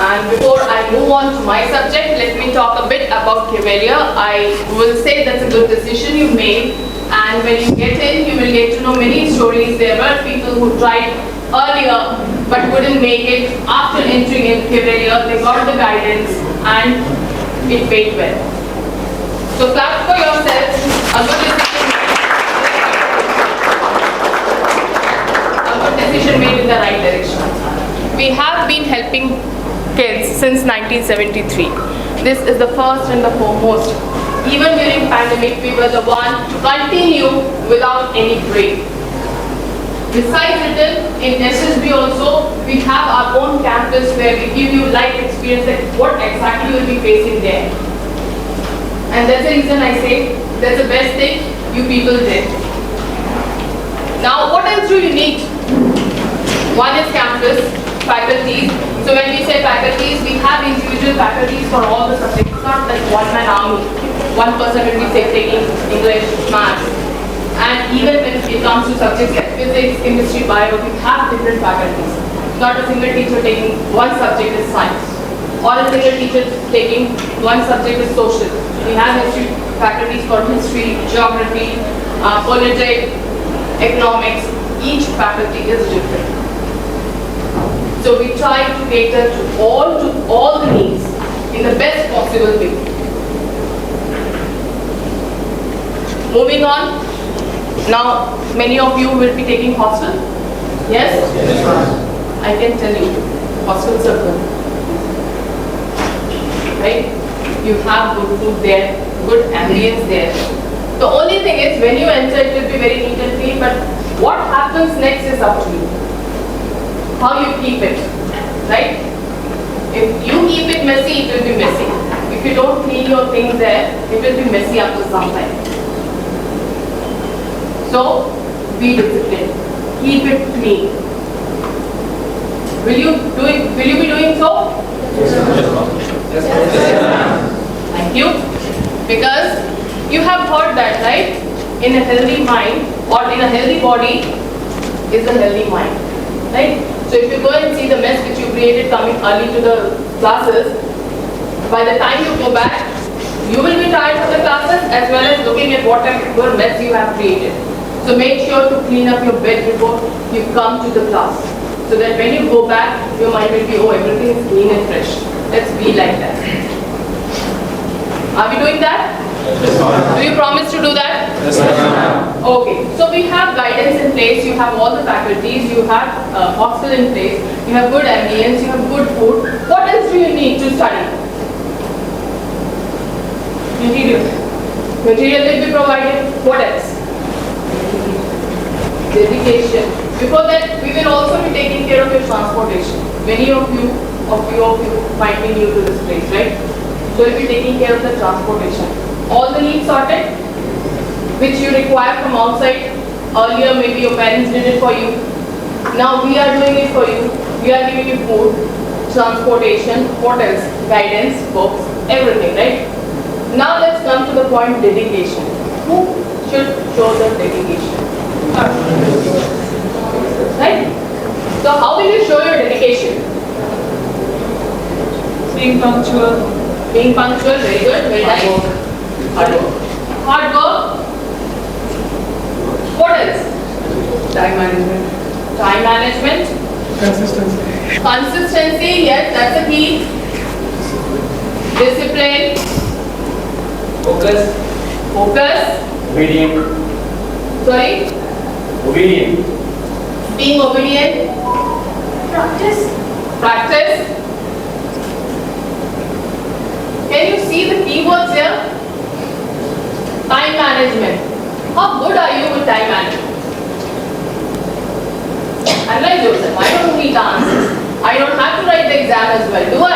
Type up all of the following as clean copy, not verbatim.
And before I move on to my subject, let me talk a bit about Cavalier. I will say that's a good decision you made, and when you get in, you will get to know many stories. There were people who tried earlier but couldn't make it. After entering in Cavalier, they got the guidance and it paid well. So clap for yourselves. A good decision made in the right direction. We have been helping kids since 1973. This is the first and the foremost. Even during pandemic, we were the one to continue without any break. Besides it, in SSB also, we have our own campus where we give you life experience at what exactly you will be facing there. And that's the reason I say that's the best thing you people did. Now, what else do you need? One is campus, faculties. So when we say faculties, we have individual faculties for all the subjects. It's not like one-man army. One person will be taking English, maths. And even when it comes to subjects like physics, chemistry, bio, we have different faculties. Not a single teacher taking one subject is science. Or a single teacher taking one subject is social. We have history faculties for history, geography, politics, economics. Each faculty is different. So we try to cater to all the needs in the best possible way. Moving on. Now, many of you will be taking hostel. Yes? Yes, ma'am. I can tell you, hostels are good. Right? You have good food there, good ambience there. The only thing is, when you enter, it will be very neat and clean, but what happens next is up to you. How you keep it, right? If you keep it messy, it will be messy. If you don't clean your things there, it will be messy after some time. So, be disciplined. Keep it clean. Will you be doing so? Yes, ma'am. Thank you. Because you have heard that, right? In a healthy mind or in a healthy body is a healthy mind, right? So if you go and see the mess which you created coming early to the classes, by the time you go back, you will be tired of the classes as well as looking at whatever mess you have created. So make sure to clean up your bed before you come to the class. So that when you go back, your mind will be, oh, everything is clean and fresh. Let's be like that. Are we doing that? Yes, ma'am. Do you promise to do that? Yes, ma'am. Okay. So we have guidance in place. You have all the faculties. You have hostel in place. You have good ambience. You have good food. What else do you need to study? Material. Material will be provided. What else? Dedication. Before that, we will also be taking care of your transportation. Many of you might be new to this place, right? So we'll be taking care of the transportation. All the needs sorted, which you require from outside. Earlier, maybe your parents did it for you. Now we are doing it for you. We are giving you food, transportation, what else? Guidance, books, everything, right? Now let's come to the point, dedication. Who should show the dedication? Right? So how will you show your dedication? Being punctual. Being punctual, very good, very nice. Hard work. What else? Time management. Time management. Consistency. Consistency, yes, that's a key. Discipline. Focus. Focus. Obedient. Sorry? Obedient. Being obedient. Practice. Practice. Can you see the keywords here? Time management. How good are you with time management? Unlike Joseph, I don't need the answers. I don't have to write the exam as well, do I?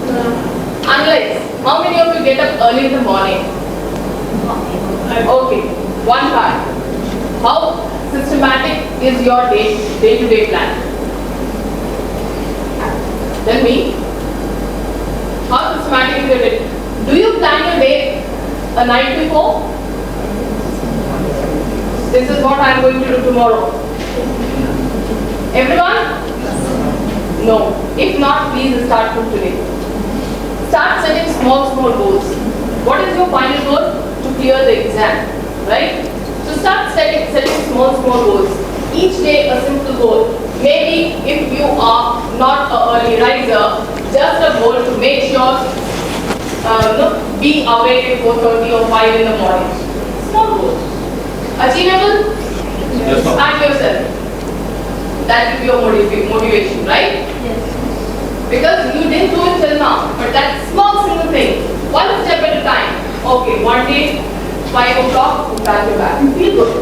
No. Unless, how many of you get up early in the morning? Okay, one part. How systematic is your day-to-day plan? Tell me. How systematic is your day? Do you plan your day a night before? This is what I am going to do tomorrow. Everyone? No. If not, please start from today. Start setting small goals. What is your final goal? To clear the exam, right? So start setting small goals. Each day a simple goal. Maybe if you are not an early riser, just a goal to make sure be awake at 4:30 or 5 in the morning. Small goal. Achievable? Yes, ma'am. Ask yourself. That will be your motivation, right? Yes. Because you didn't do it till now, but that small single thing, one step at a time. Okay, one day, 5 o'clock, you pat your back. You feel good,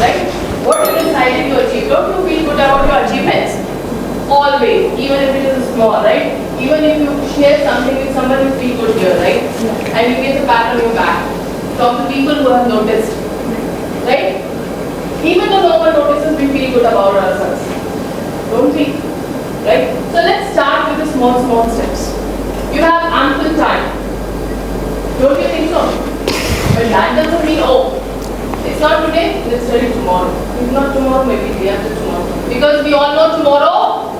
right? What you decided to achieve, don't you feel good about your achievements? Always, even if it is small, right? Even if you share something with someone, you feel good here, right? Yeah. And you get a pat on your back from the people who have noticed, right? Even though no one notices, we feel good about ourselves. Don't we? Right? So let's start with the small steps. You have ample time. Don't you think so? But that doesn't mean, oh, it's not today, let's study tomorrow. If not tomorrow, maybe day after tomorrow. Because we all know tomorrow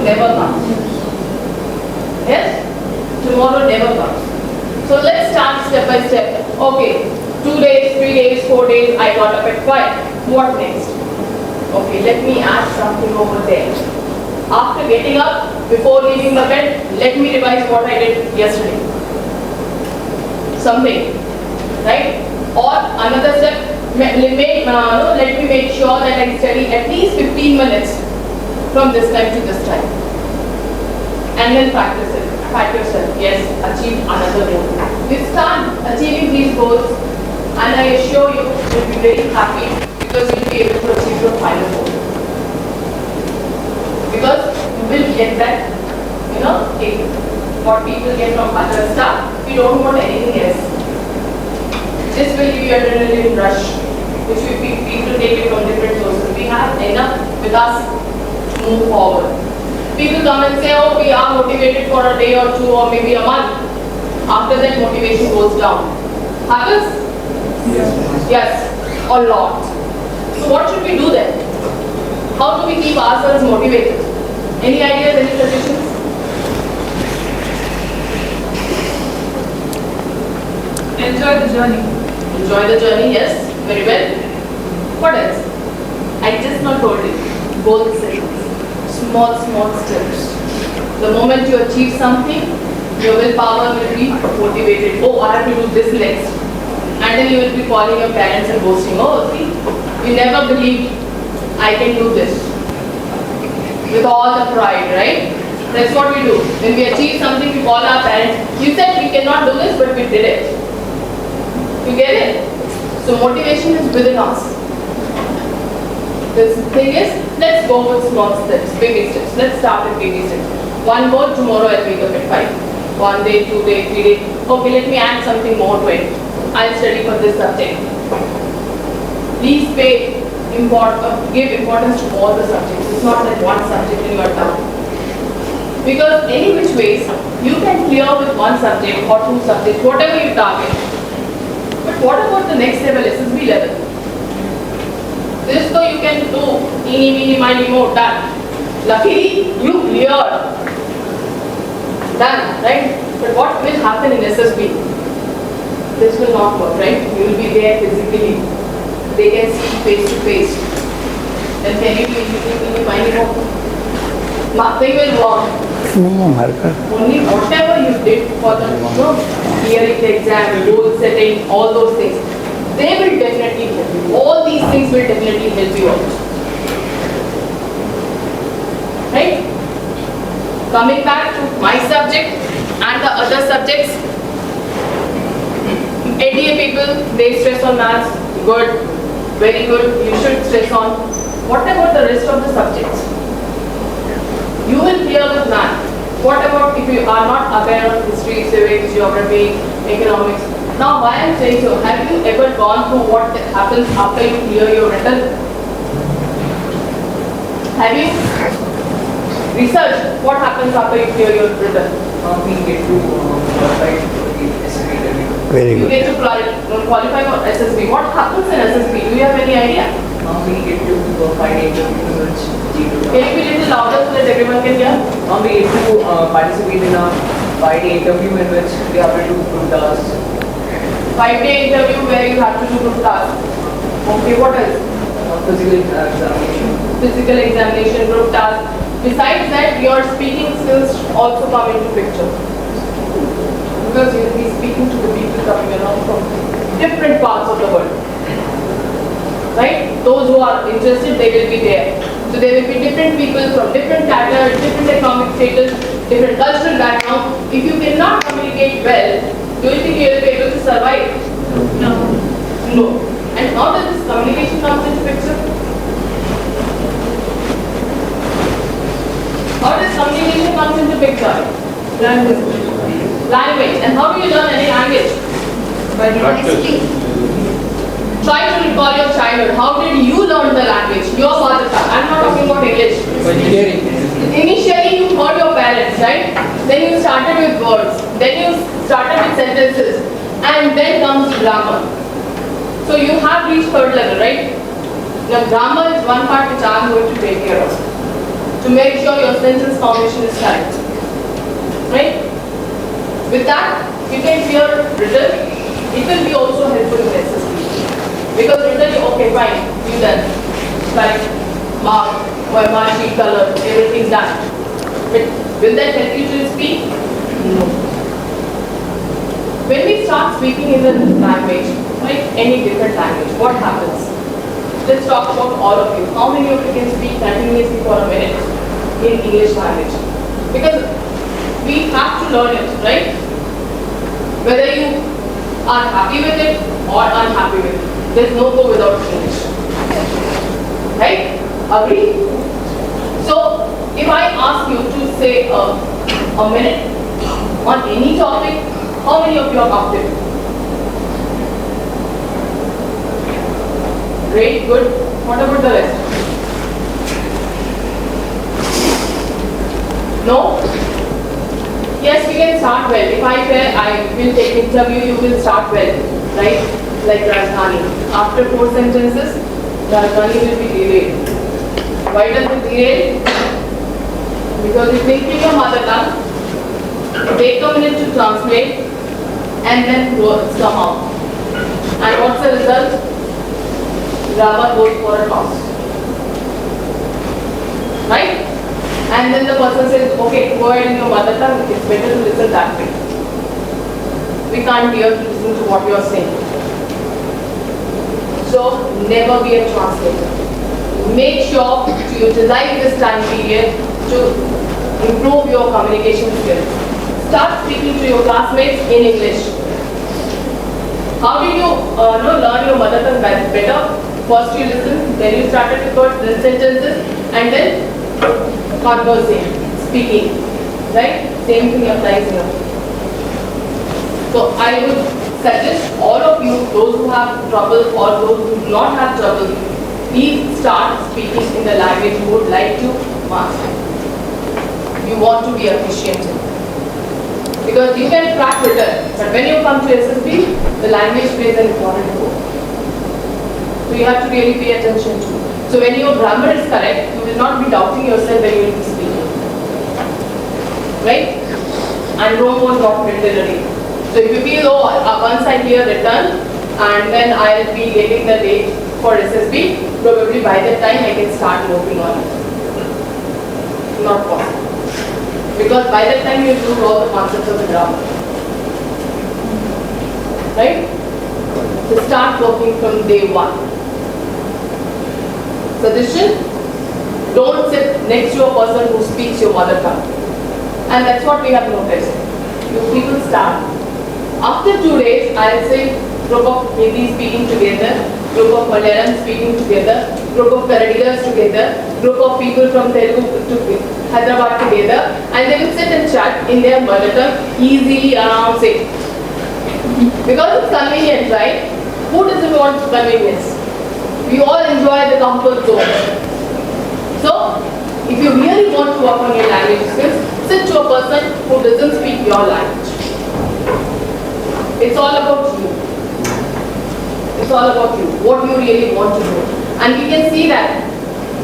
never comes. Yes? Tomorrow never comes. So let's start step by step. Okay, 2 days, 3 days, 4 days, I got up at 5. What next? Okay, let me add something over there. After getting up, before leaving the bed, let me revise what I did yesterday. Something, right? Or another step, let me make sure that I study at least 15 minutes from this time to this time. And then practice it. Pat yourself. Yes, achieve another goal. You start achieving these goals, and I assure you, you'll be very happy because you'll be able to achieve your final goal. Because you will get that, what people get from other stuff, we don't want anything else. This will give you adrenaline rush, which people take it from different sources. We have enough with us to move forward. People come and say, oh, we are motivated for a day or two or maybe a month. After that, motivation goes down. Happens? Yes, a lot. So what should we do then? How do we keep ourselves motivated? Any ideas, any suggestions? Enjoy the journey. Enjoy the journey, yes, very well. What else? I just not told you. Goal setting. Small steps. The moment you achieve something, your willpower will be motivated. Oh, I have to do this next. And then you will be calling your parents and boasting. Oh, see, you never believed I can do this. With all the pride, right? That's what we do. When we achieve something, we call our parents. You said we cannot do this, but we did it. You get it? So motivation is within us. The thing is, let's go with small steps, baby steps. Let's start with baby steps. One goal, tomorrow I'll wake up at 5. 1 day, 2 day, 3 day. Okay, let me add something more to it. I'll study for this subject. Please give importance to all the subjects. It's not that one subject and you are done. Because any which ways, you can clear with one subject or 2 subjects, whatever you target. But what about the next level, SSB level? This though you can do, eeny, meeny, miny, moe, done. Luckily, you cleared. Done, right? But what will happen in SSB? This will not work, right? You will be there physically. They can see face to face. Then can you do eeny, miny, moe? Nothing will work. Only whatever you did for the clearing the exam, goal setting, all those things, they will definitely help you. All these things will definitely help you out. Right? Coming back to my subject and the other subjects, NDA people, they stress on maths. Good, very good. You should stress on. What about the rest of the subjects? You will clear with math. What about if you are not aware of history, civics, geography, economics? Now, why I am saying so? Have you ever gone through what happens after you clear your written? Have you researched what happens after you clear your written? We get to qualify for the SSB interview. Very You good. get to qualify for SSB. What happens in SSB? Do you have any idea? We get to find interview results. Can you be a little louder so that everyone can hear? We need to participate in a 5-day interview in which we have to do group tasks. 5-day interview where you have to do group tasks. Okay, what else? Physical examination. Physical examination, group tasks. Besides that, your speaking skills also come into picture. Because you will be speaking to the people coming along from different parts of the world. Right? Those who are interested, they will be there. So there will be different people from different categories, different economic status, different cultural background. If you cannot communicate well, do you think you will be able to survive? No. No. And how does this communication come into picture? How does communication come into picture? Language. Language. And how do you learn any language? By speaking. Try to recall your childhood. How did you learn the language? Your mother tongue. I'm not talking about English. Initially you heard your parents, right? Then you started with words. Then you started with sentences. And then comes grammar. So you have reached third level, right? Now grammar is one part which I am going to take care of. To make sure your sentence formation is correct. Right? With that, you can clear written. It will be also helpful in SSB. Because written, okay, fine, you done. Like mark, mark sheet, color, everything's done. But will that help you to speak? No. When we start speaking in the language, like any different language, what happens? Let's talk about all of you. How many of you can speak continuously for a minute in English language? Because we have to learn it, right? Whether you are happy with it or unhappy with it. There's no go without English. Right? Agree? So, if I ask you to say a minute on any topic, how many of you are comfortable? Great, good. What about the rest? No? Yes, we can start well. If I say I will take interview, you will start well, right? Like Rajdhani. After 4 sentences, Rajdhani will be delayed. Why does it delay? Because you think in your mother tongue, take a minute to translate, and then words come out. And what's the result? Grammar goes for a toss. Right? And then the person says, okay, go ahead in your mother tongue, it's better to listen that way. We can't hear to listen to what you are saying. So, never be a translator. Make sure to utilize this time period to improve your communication skills. Start speaking to your classmates in English. How did you learn your mother tongue better? First you listen, then you started with words, then sentences, and then conversing, speaking. Right? Same thing applies here. So I would suggest all of you, those who have trouble or those who do not have trouble, please start speaking in the language you would like to master. You want to be efficient in. Because you can crack written, but when you come to SSB, the language plays an important role. So you have to really pay attention to. So when your grammar is correct, you will not be doubting yourself when you will be speaking. Right? And Rome was not built in a day. So if you feel, oh, once I hear written, and then I'll be getting the date for SSB, probably by that time I can start working on it. Not possible. Because by that time you know all the concepts of the grammar. Right? So start working from day one. Suggestion? Don't sit next to a person who speaks your mother tongue. And that's what we have noticed. You people start. After 2 days, I'll say group of Hindi speaking together, group of Malayalam speaking together, group of Kannadigas together, group of people from Telugu to Hyderabad together, and they will sit and chat in their mother tongue easily around 6. Because it's convenient, right? Who doesn't want convenience? We all enjoy the comfort zone. So, if you really want to work on your language skills, sit to a person who doesn't speak your language. It's all about you. It's all about you. What you really want to do. And we can see that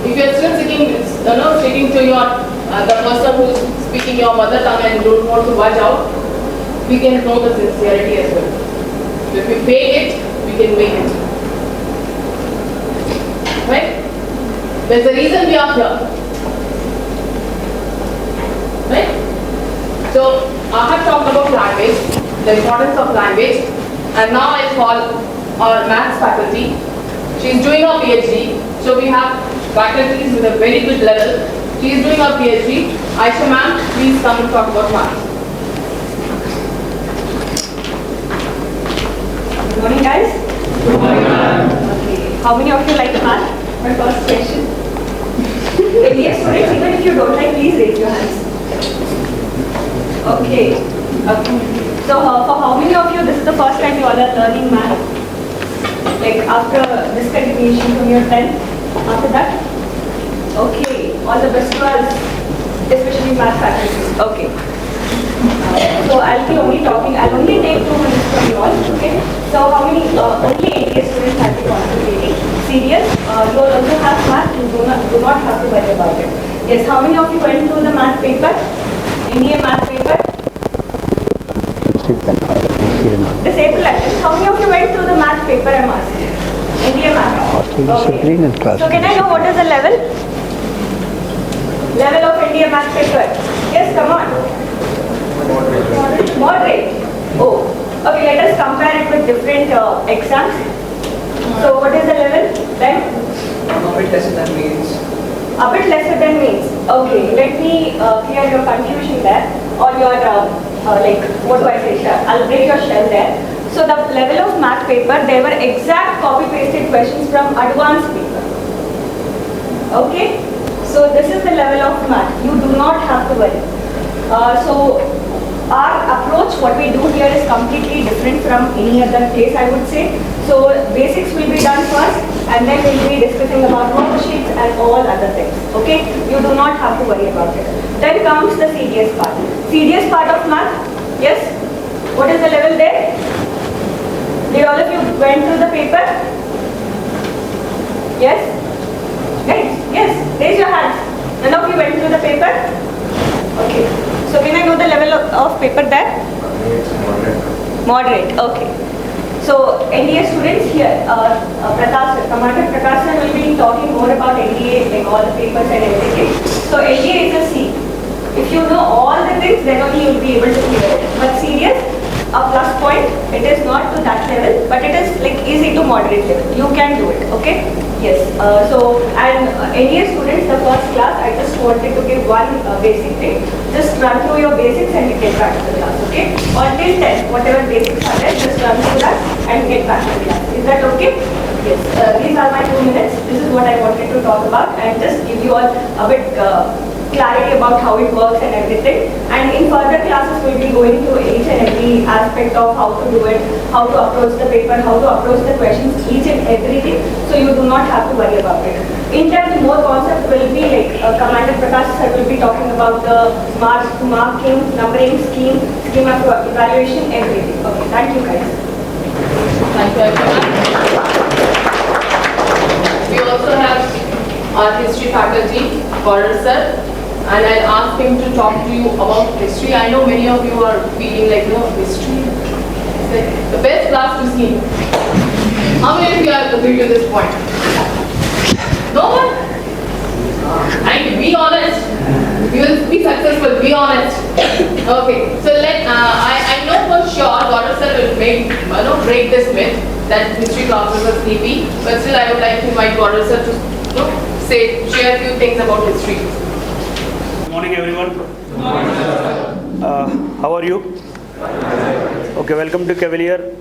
if you're still sticking to your the person who's speaking your mother tongue and don't want to watch out, we can know the sincerity as well. So if we fake it, we can make it. Right? There's a reason we are here. Right? So I have talked about language, the importance of language, and now I call our maths faculty. She is doing her PhD. So we have faculties with a very good level. She is doing her PhD. Aisha ma'am, please come and talk about maths. Good morning, guys. Good morning, ma'am. Okay. How many of you like math? My first question. Yes, students, even if you don't like, please raise your hands. Okay. So for how many of you this is the first time you all are learning math? Like after discontinuation from your 10th? After that? Okay. All the best to us, especially math faculty. Okay. So I'll be only talking, I'll only take 2 minutes from you all. Okay. So how many, only 8 students have been concentrating. Serious, you all also have math, you do not have to worry about it. Yes, how many of you went through the math paper? Indian math paper? Disabled actors. How many of you went through the math paper, I'm asking? Indian math. Okay. So can I know what is the level? Level of Indian math paper? Yes, come on. Moderate. Oh. Okay, let us compare it with different exams. So what is the level then? A bit lesser than means. A bit lesser than means. Okay, let me clear your confusion there, or your like, what do I say, shell? I'll break your shell there. So the level of math paper, they were exact copy-pasted questions from advanced paper. Okay? So this is the level of math. You do not have to worry. So our approach, what we do here is completely different from any other place, I would say. So basics will be done first, and then we'll be discussing about worksheets and all other things. Okay? You do not have to worry about it. Then comes the serious part. Serious part of math. Yes? What is the level there? Did all of you went through the paper? Yes? Right? Yes. Raise your hands. None of you went through the paper? Okay. So can I know the level of paper there? Moderate. Okay. So NDA students here, Commander Prakash sir will be talking more about NDA, like all the papers and everything. So NDA is a C. If you know all the things, then only you will be able to clear it. But serious, a plus point, it is not to that level, but it is like easy to moderate level. You can do it, okay? Yes. NDA students, the first class, I just wanted to give one basic thing. Just run through your basics and get back to the class, okay? Or till 10, whatever basics are there, just run through that and get back to the class. Is that okay? Yes. These are my 2 minutes. This is what I wanted to talk about and just give you all a bit clarity about how it works and everything. And in further classes, we'll be going through each and every aspect of how to do it, how to approach the paper, how to approach the questions, each and everything. So you do not have to worry about it. In depth, more concept will be like Commander Prakash sir will be talking about the marking, numbering scheme of evaluation, everything. Okay, thank you guys. Thank you, Aisha. We also have our history faculty, Gaurav sir, and I'll ask him to talk to you about history. I know many of you are feeling like, no, history is like the best class to see. How many of you are agree to this point? No one? And be honest. You will be successful, be honest. Okay, so I know for sure Gaurav sir will break this myth that history classes are sleepy, but still I would like to invite Gaurav sir to share a few things about history. Good morning, everyone. Good morning. How are you? Okay, welcome to Cavalier.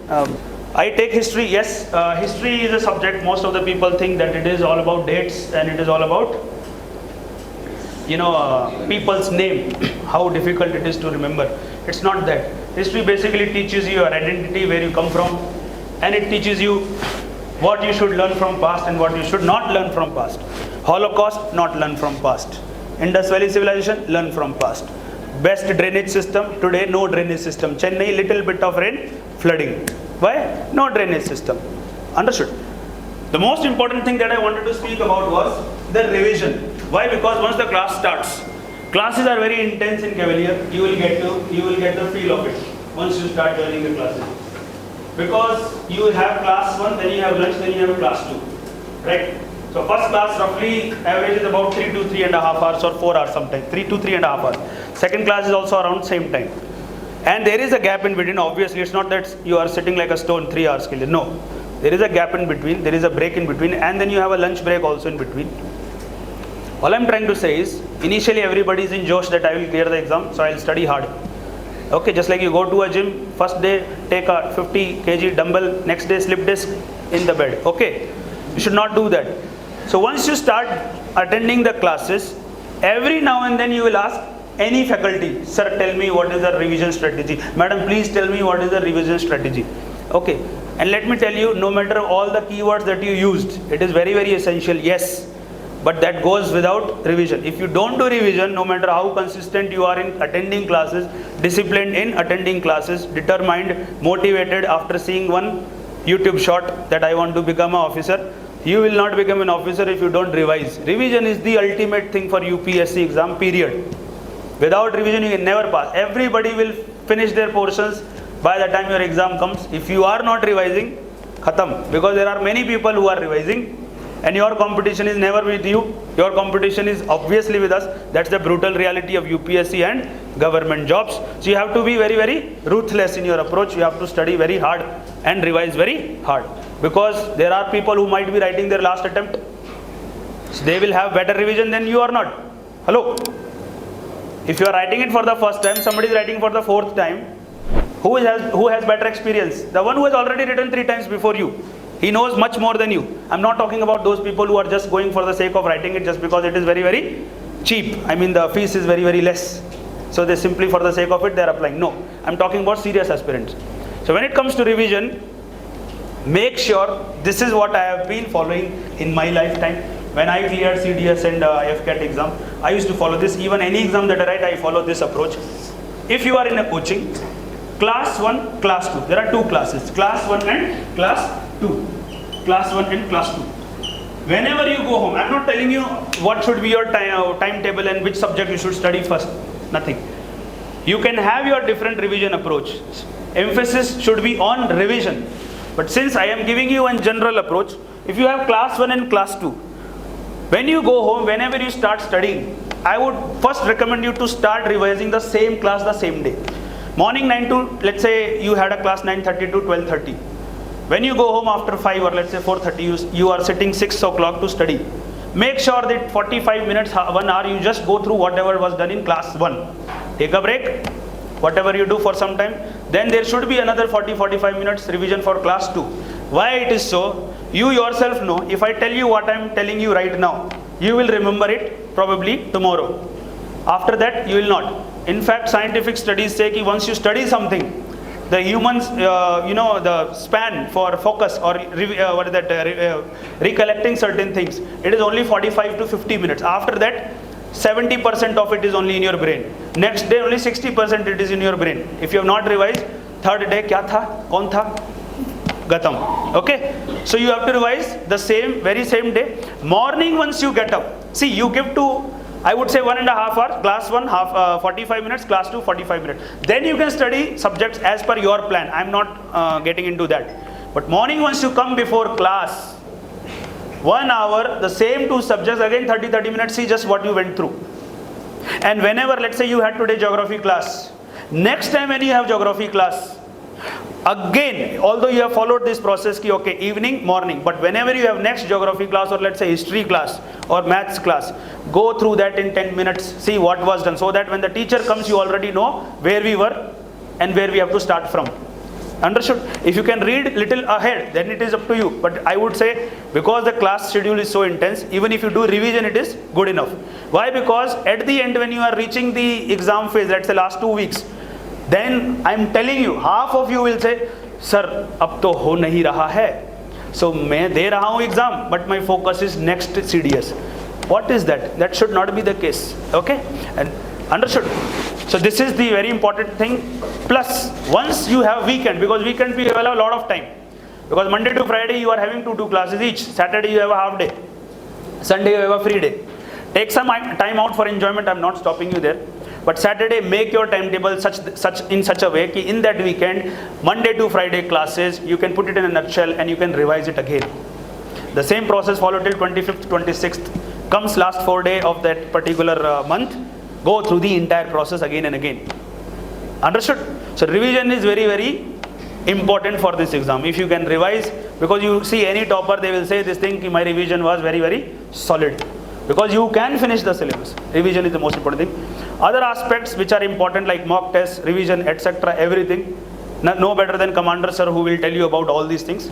I take history, yes. History is a subject most of the people think that it is all about dates and it is all about, people's name, how difficult it is to remember. It's not that. History basically teaches you your identity, where you come from, and it teaches you what you should learn from past and what you should not learn from past. Holocaust, not learn from past. Indus Valley civilization, learn from past. Best drainage system, today no drainage system. Chennai, little bit of rain, flooding. Why? No drainage system. Understood? The most important thing that I wanted to speak about was the revision. Why? Because once the class starts, Classes are very intense in Cavalier. You will get the feel of it once you start joining the classes. Because you have class 1, then you have lunch, then you have class 2. Right? So first class roughly average is about 3 to 3.5 hours or 4 hours sometimes. 3 to 3.5 hours. Second class is also around same time. And there is a gap in between. Obviously, it's not that you are sitting like a stone 3 hours. No. There is a gap in between. There is a break in between. And then you have a lunch break also in between. All I'm trying to say is, initially everybody is in josh that I will clear the exam, so I will study hard. Okay, just like you go to a gym, first day take a 50 kg dumbbell, next day slip disc in the bed. Okay, you should not do that. So once you start attending the classes, every now and then you will ask any faculty, sir, tell me what is the revision strategy. Madam, please tell me what is the revision strategy. Okay, and let me tell you, no matter all the keywords that you used, it is very, very essential, yes. But that goes without revision. If you don't do revision, no matter how consistent you are in attending classes, disciplined in attending classes, determined, motivated after seeing one YouTube short that I want to become an officer, you will not become an officer if you don't revise. Revision is the ultimate thing for UPSC exam, period. Without revision, you can never pass. Everybody will finish their portions by the time your exam comes. If you are not revising, khatam. Because there are many people who are revising, and your competition is never with you. Your competition is obviously with us. That's the brutal reality of UPSC and government jobs. So you have to be very, very ruthless in your approach. You have to study very hard and revise very hard. Because there are people who might be writing their last attempt. So they will have better revision than you are not. Hello? If you are writing it for the first time, somebody is writing for the fourth time. Who has better experience? The one who has already written 3 times before you. He knows much more than you. I'm not talking about those people who are just going for the sake of writing it just because it is very, very cheap. I mean, the fees is very, very less. So they simply for the sake of it, they are applying. No, I'm talking about serious aspirants. So when it comes to revision, make sure this is what I have been following in my lifetime. When I cleared CDS and AFCAT exam, I used to follow this. Even any exam that I write, I follow this approach. If you are in a coaching, class 1, class 2. There are 2 classes, class 1 and class 2. Class 1 and class 2. Whenever you go home, I'm not telling you what should be your timetable and which subject you should study first. Nothing. You can have your different revision approach. Emphasis should be on revision. But since I am giving you a general approach, if you have class 1 and class 2, when you go home, whenever you start studying, I would first recommend you to start revising the same class the same day. Morning 9 to, let's say you had a class 9:30 to 12:30. When you go home after 5 or let's say 4:30, you are sitting 6 o'clock to study. Make sure that 45 minutes, 1 hour, you just go through whatever was done in class 1. Take a break, whatever you do for some time. Then there should be another 40-45 minutes revision for class 2. Why it is so? You yourself know, if I tell you what I am telling you right now, you will remember it probably tomorrow. After that, you will not. In fact, scientific studies say that once you study something, the humans, the span for focus or recollecting certain things, it is only 45 to 50 minutes. After that, 70% of it is only in your brain. Next day, only 60% it is in your brain. If you have not revised, third day, kya tha? Kaun tha? Gatam. Okay? So you have to revise the very same day. Morning once you get up. See, you give to, I would say 1.5 hours, class 1, 45 minutes, class 2, 45 minutes. Then you can study subjects as per your plan. I'm not getting into that. But morning once you come before class, 1 hour, the same 2 subjects, again 30 minutes, see just what you went through. And whenever, let's say you had today geography class, next time when you have geography class, again, although you have followed this process, okay, evening, morning, but whenever you have next geography class or let's say history class or maths class, go through that in 10 minutes, see what was done, so that when the teacher comes, you already know where we were and where we have to start from. Understood? If you can read little ahead, then it is up to you. But I would say, because the class schedule is so intense, even if you do revision, it is good enough. Why? Because at the end, when you are reaching the exam phase, let's say last 2 weeks, then I am telling you, half of you will say, sir, ab to ho nahi raha hai. So, main de raha hu exam, but my focus is next CDS. What is that? That should not be the case. Okay? And understood? So, this is the very important thing. Plus, once you have weekend, because weekend we have a lot of time. Because Monday to Friday you are having 2 classes each. Saturday you have a half day. Sunday you have a free day. Take some time out for enjoyment, I'm not stopping you there. But Saturday, make your timetable in such a way that in that weekend, Monday to Friday classes, you can put it in a nutshell and you can revise it again. The same process follow till 25th, 26th. Comes last 4 days of that particular month, go through the entire process again and again. Understood? So revision is very, very important for this exam. If you can revise, because you see any topper, they will say this thing, my revision was very, very solid. Because you can finish the syllabus. Revision is the most important thing. Other aspects which are important like mock tests, revision, etc., everything. No better than Commander Sir who will tell you about all these things.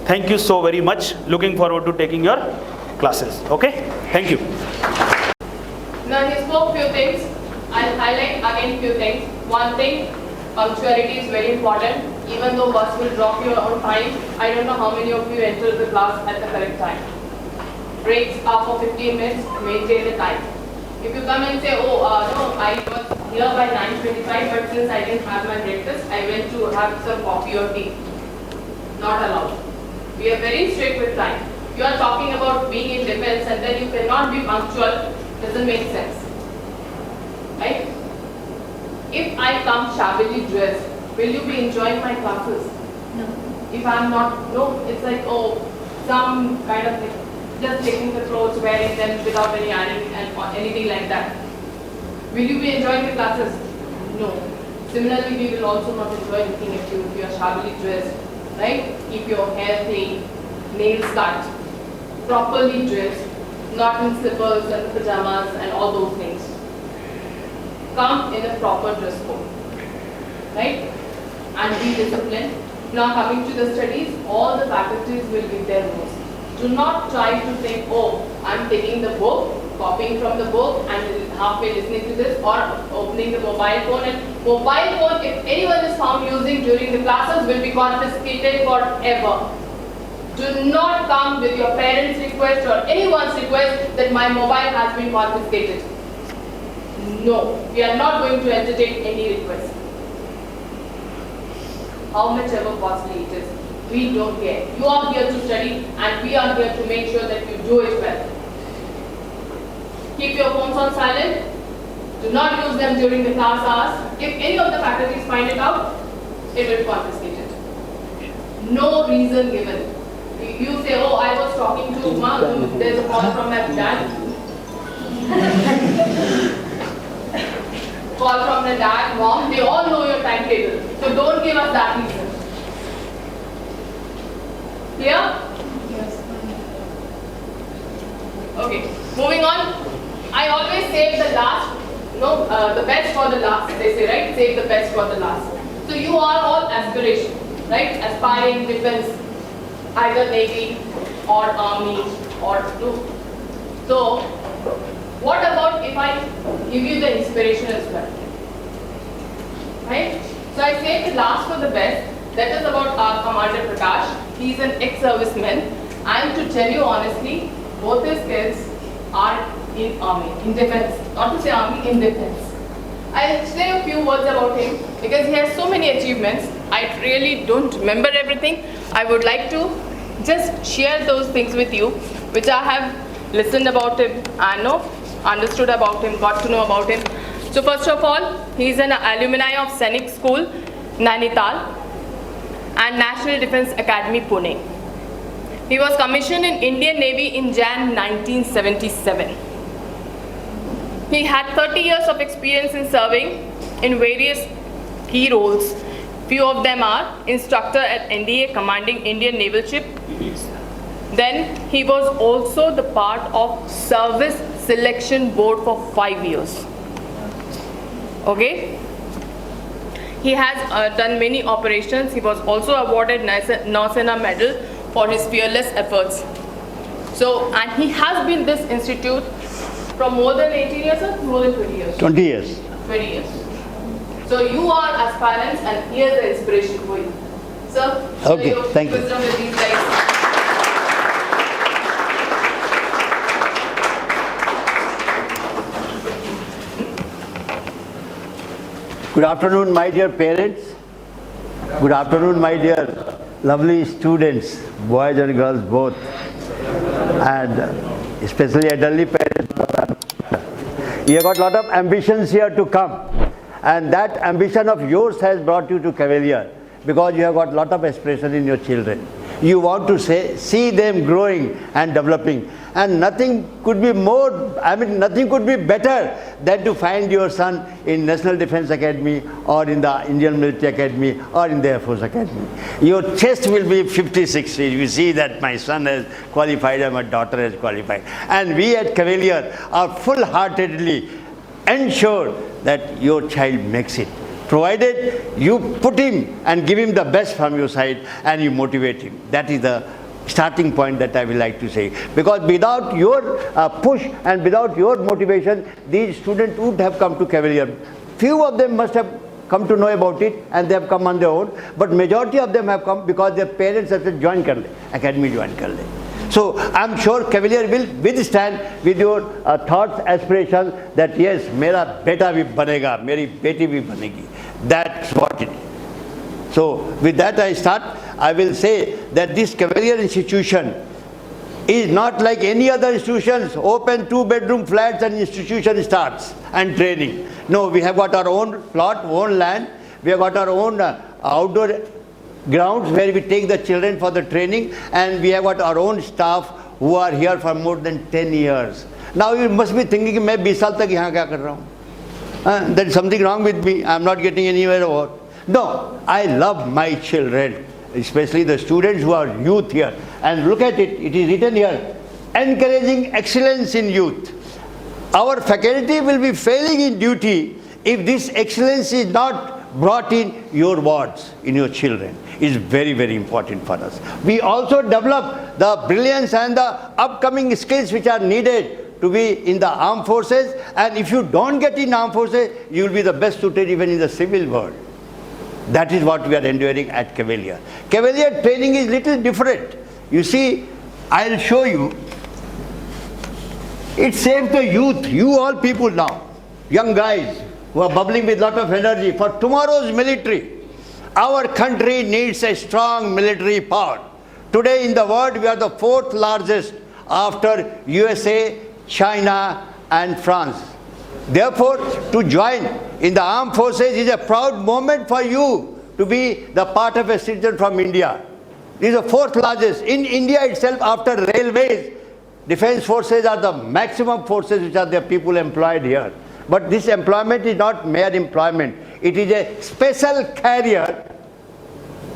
Thank you so very much. Looking forward to taking your classes. Okay? Thank you. Now he spoke few things. I'll highlight again few things. One thing, punctuality is very important. Even though bus will drop you on time, I don't know how many of you enter the class at the correct time. Breaks are for 15 minutes, maintain the time. If you come and say, oh, no, I was here by 9:25, but since I didn't have my breakfast, I went to have some coffee or tea. Not allowed. We are very strict with time. You are talking about being in defense and then you cannot be punctual, doesn't make sense. Right? If I come shabbily dressed, will you be enjoying my classes? No. If I'm not, no, it's like, oh, some kind of thing. Just taking the clothes, wearing them without any ironing and anything like that. Will you be enjoying the classes? No. Similarly, we will also not enjoy looking at you if you are shabbily dressed, right? Keep your hair clean, nails cut, properly dressed, not in slippers and pajamas and all those things. Come in a proper dress code, right? And be disciplined. Now coming to the studies, all the faculties will give their notes. Do not try to think, oh, I'm taking the book, copying from the book and halfway listening to this, or opening the mobile phone. And mobile phone, if anyone is found using during the classes, will be confiscated forever. Do not come with your parents' request or anyone's request that my mobile has been confiscated. No, we are not going to entertain any request. How much ever costly it is. We don't care. You are here to study and we are here to make sure that you do it well. Keep your phones on silent. Do not use them during the class hours. If any of the faculties find it out, it will be confiscated. No reason given. You say, oh, I was talking to mom, there's a call from my dad. Call from the dad, mom, they all know your timetable. So don't give us that reason. Clear? Yes. Okay, moving on. I always save the last, the best for the last, they say, right? Save the best for the last. So you are all aspiration, right? Aspiring defense, either Navy or Army or two. So, what about if I give you the inspiration as well? Right? So I saved the last for the best. That is about our Commander Prakash. He is an ex-serviceman, and to tell you honestly, both his kids are in army, in defense. Not to say army, in defense. I'll say a few words about him because he has so many achievements. I really don't remember everything. I would like to just share those things with you, which I have listened about him, I know, understood about him, got to know about him. So first of all, he is an alumni of Sainik School, Nainital, and National Defence Academy, Pune. He was commissioned in Indian Navy in Jan 1977. He had 30 years of experience in serving in various key roles. Few of them are instructor at NDA commanding Indian naval ship. Then he was also the part of service selection board for 5 years. Okay. He has done many operations. He was also awarded Nausena Medal for his fearless efforts. So, and he has been this institute from more than 18 years or more than 20 years? 20 years. 20 years. So you are aspirants and here's the inspiration for you. Sir, okay, thank you. Wisdom with these guys. Good afternoon, my dear parents. Good afternoon, my dear lovely students, boys and girls both. And especially elderly parents, I'm You have got a lot of ambitions here to come. And that ambition of yours has brought you to Cavalier because you have got a lot of aspiration in your children. You want to see them growing and developing. And nothing could be nothing could be better than to find your son in National Defence Academy or in the Indian Military Academy or in the Air Force Academy. Your chest will be 56. You see that my son has qualified and my daughter has qualified. And we at Cavalier are full-heartedly ensured that your child makes it, provided you put him and give him the best from your side and you motivate him. That is the starting point that I will like to say. Because without your push and without your motivation, these students would have come to Cavalier. Few of them must have come to know about it and they have come on their own, but majority of them have come because their parents have said join kar le, academy join kar le. So I am sure Cavalier will withstand with your thoughts, aspirations that yes, mera beta bhi banega, meri beti bhi banegi. That's what it is. So with that I start. I will say that this Cavalier institution is not like any other institutions, open 2-bedroom flats and institution starts and training. No, we have got our own plot, own land. We have got our own outdoor grounds where we take the children for the training, and we have got our own staff who are here for more than 10 years. Now you must be thinking, मैं 20 साल तक यहाँ क्या कर रहा हूँ? There is something wrong with me. I am not getting anywhere over. No, I love my children, especially the students who are youth here. And look at it, it is written here, encouraging excellence in youth. Our faculty will be failing in duty if this excellence is not brought in your wards, in your children. Is very, very important for us. We also develop the brilliance and the upcoming skills which are needed to be in the armed forces, and if you don't get in armed forces, you will be the best suited even in the civil world. That is what we are enduring at Cavalier. Cavalier training is little different. You see, I'll show you. It saves the youth, you all people now, young guys who are bubbling with lot of energy for tomorrow's military. Our country needs a strong military power. Today in the world, we are the 4th largest after USA, China and France. Therefore, to join in the armed forces is a proud moment for you to be the part of a citizen from India. This is the 4th largest. In India itself, after railways, defense forces are the maximum forces which are the people employed here. But this employment is not mere employment. It is a special career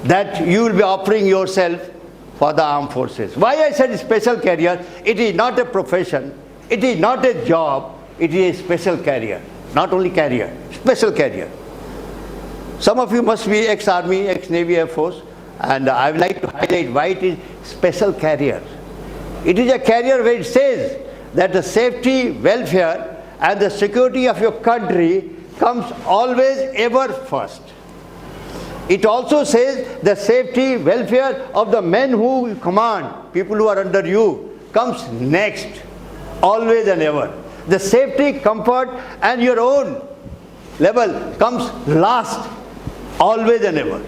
that you will be offering yourself for the armed forces. Why I said special career? It is not a profession. It is not a job. It is a special career. Not only career, special career. Some of you must be ex-Army, ex-Navy, Air Force, and I would like to highlight why it is special career. It is a career where it says that the safety, welfare and the security of your country comes always ever first. It also says the safety, welfare of the men who you command, people who are under you, comes next, always and ever. The safety, comfort and your own level comes last, always and ever.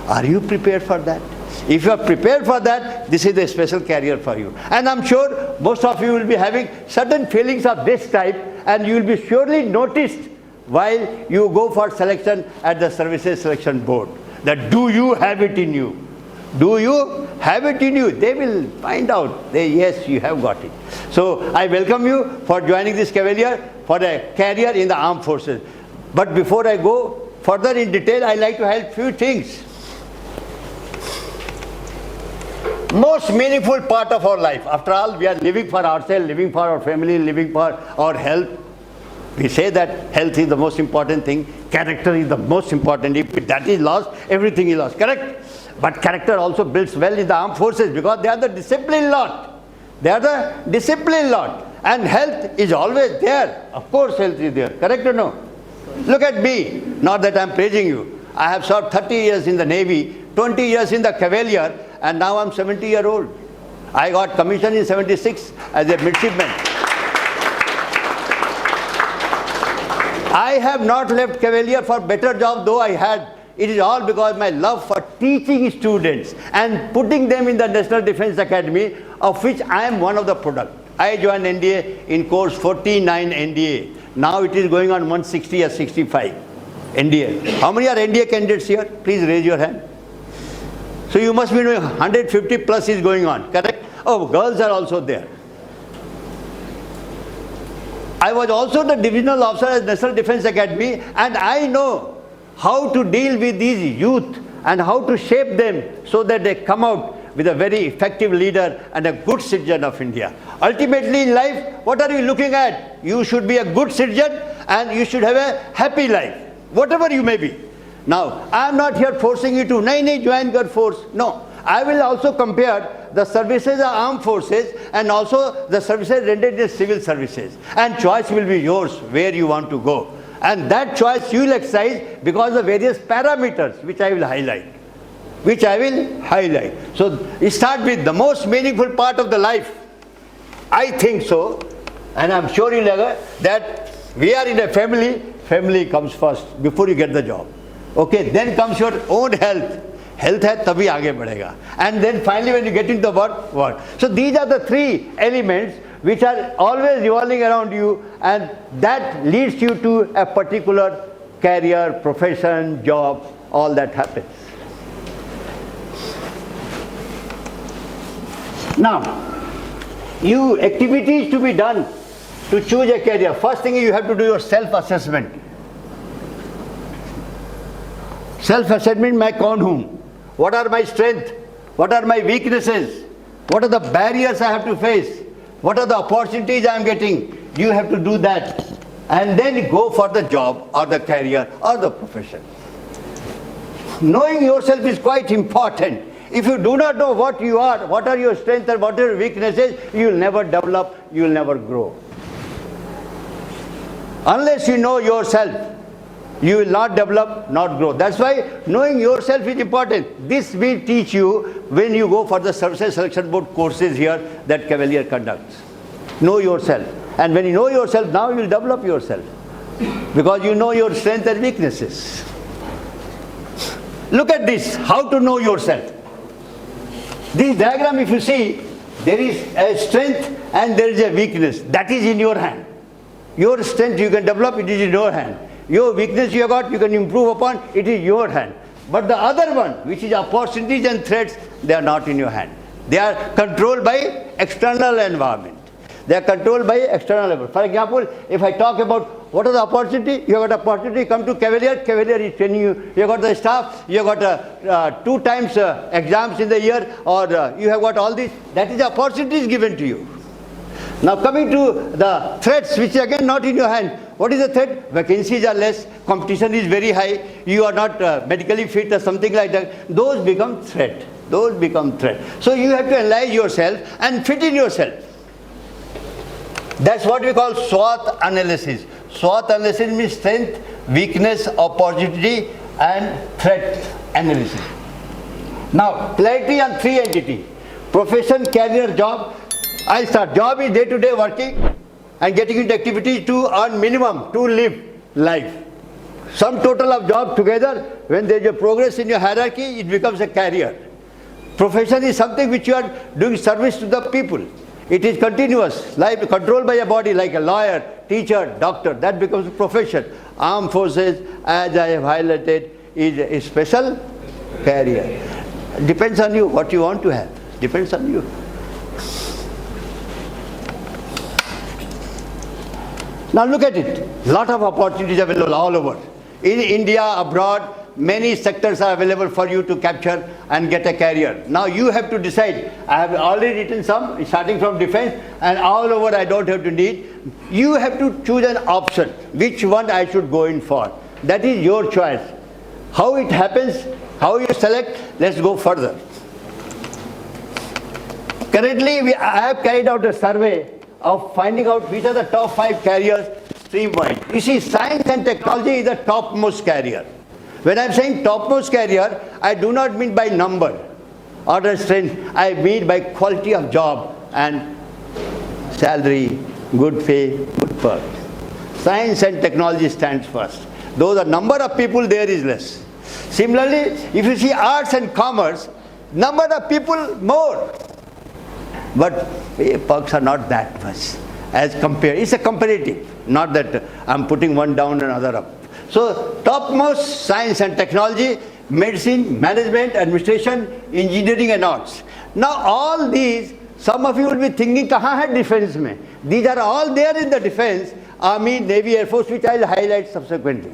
Are you prepared for that? If you are prepared for that, this is a special career for you. And I'm sure most of you will be having certain feelings of this type, and you will be surely noticed while you go for selection at the Services Selection Board. That do you have it in you? Do you have it in you? They will find out. Yes, you have got it. So I welcome you for joining this Cavalier for a career in the armed forces. But before I go further in detail, I like to highlight few things. Most meaningful part of our life. After all, we are living for ourselves, living for our family, living for our health. We say that health is the most important thing, character is the most important. If that is lost, everything is lost, correct? But character also builds well in the armed forces because they are the disciplined lot. They are the disciplined lot. And health is always there. Of course health is there, correct or no? Look at me, not that I am praising you. I have served 30 years in the Navy, 20 years in the Cavalier, and now I am 70-year-old. I got commissioned in 76 as a midshipman. I have not left Cavalier for better job though I had. It is all because my love for teaching students and putting them in the National Defence Academy, of which I am one of the product. I joined NDA in course 49 NDA. Now it is going on 160 or 65. NDA. How many are NDA candidates here? Please raise your hand. So you must be knowing 150 plus is going on, correct? Oh, girls are also there. I was also the divisional officer at National Defence Academy, and I know how to deal with these youth and how to shape them so that they come out with a very effective leader and a good citizen of India. Ultimately in life, what are you looking at? You should be a good citizen and you should have a happy life, whatever you may be. Now, I am not here forcing you to nahi join your force. No, I will also compare the services of armed forces and also the services rendered in civil services. And choice will be yours where you want to go. And that choice you will exercise because of various parameters which I will highlight. So, start with the most meaningful part of the life. I think so, and I am sure you will agree that we are in a family. Family comes first before you get the job. Okay, then comes your own health. Health hai tabhi aage badhega. And then finally when you get into the work. So these are the three elements which are always revolving around you, and that leads you to a particular career, profession, job, all that happens. Now, you activities to be done to choose a career. First thing you have to do your self-assessment. Self-assessment, मैं कौन हूँ? What are my strengths? What are my weaknesses? What are the barriers I have to face? What are the opportunities I am getting? You have to do that. And then go for the job or the career or the profession. Knowing yourself is quite important. If you do not know what you are, what are your strengths and what are your weaknesses, you will never develop, you will never grow. Unless you know yourself, you will not develop, not grow. That's why knowing yourself is important. This will teach you when you go for the Services Selection Board courses here that Cavalier conducts. Know yourself. And when you know yourself, now you will develop yourself. Because you know your strengths and weaknesses. Look at this, how to know yourself. This diagram, if you see, there is a strength and there is a weakness. That is in your hand. Your strength you can develop, it is in your hand. Your weakness you have got, you can improve upon, it is your hand. But the other one, which is opportunities and threats, they are not in your hand. They are controlled by external environment. They are controlled by external environment. For example, if I talk about what are the opportunity, you have got opportunity, come to Cavalier, Cavalier is training you. You have got the staff, you have got 2 times exams in the year, or you have got all this. That is opportunities given to you. Now coming to the threats, which is again not in your hand. What is the threat? Vacancies are less, competition is very high, you are not medically fit or something like that. Those become threat. Those become threat. So you have to analyze yourself and fit in yourself. That's what we call SWOT analysis. SWOT analysis means strength, weakness, opportunity and threat analysis. Now, clarity on 3 entities. Profession, career, job. I'll start. Job is day-to-day working and getting into activities to earn minimum, to live life. Sum total of job together, when there is a progress in your hierarchy, it becomes a career. Profession is something which you are doing service to the people. It is continuous, life controlled by a body like a lawyer, teacher, doctor. That becomes a profession. Armed forces, as I have highlighted, is a special career. Depends on you, what you want to have. Depends on you. Now look at it. Lot of opportunities available all over. In India, abroad, many sectors are available for you to capture and get a career. Now you have to decide. I have already written some, starting from defense, and all over I don't have to need. You have to choose an option. Which one I should go in for. That is your choice. How it happens, how you select, let's go further. Currently, I have carried out a survey of finding out which are the top 5 careers stream-wide. You see, science and technology is the topmost career. When I am saying topmost career, I do not mean by number or the strength. I mean by quality of job and salary, good pay, good perk. Science and technology stands first. Though the number of people there is less. Similarly, if you see arts and commerce, number of people more. But pay perks are not that much as compared. It's a comparative. not that I'm putting one down and another up. So topmost science and technology, medicine, management, administration, engineering and arts. Now all these, some of you will be thinking, kahan hai defense mein? These are all there in the defense, army, navy, air force, which I will highlight subsequently.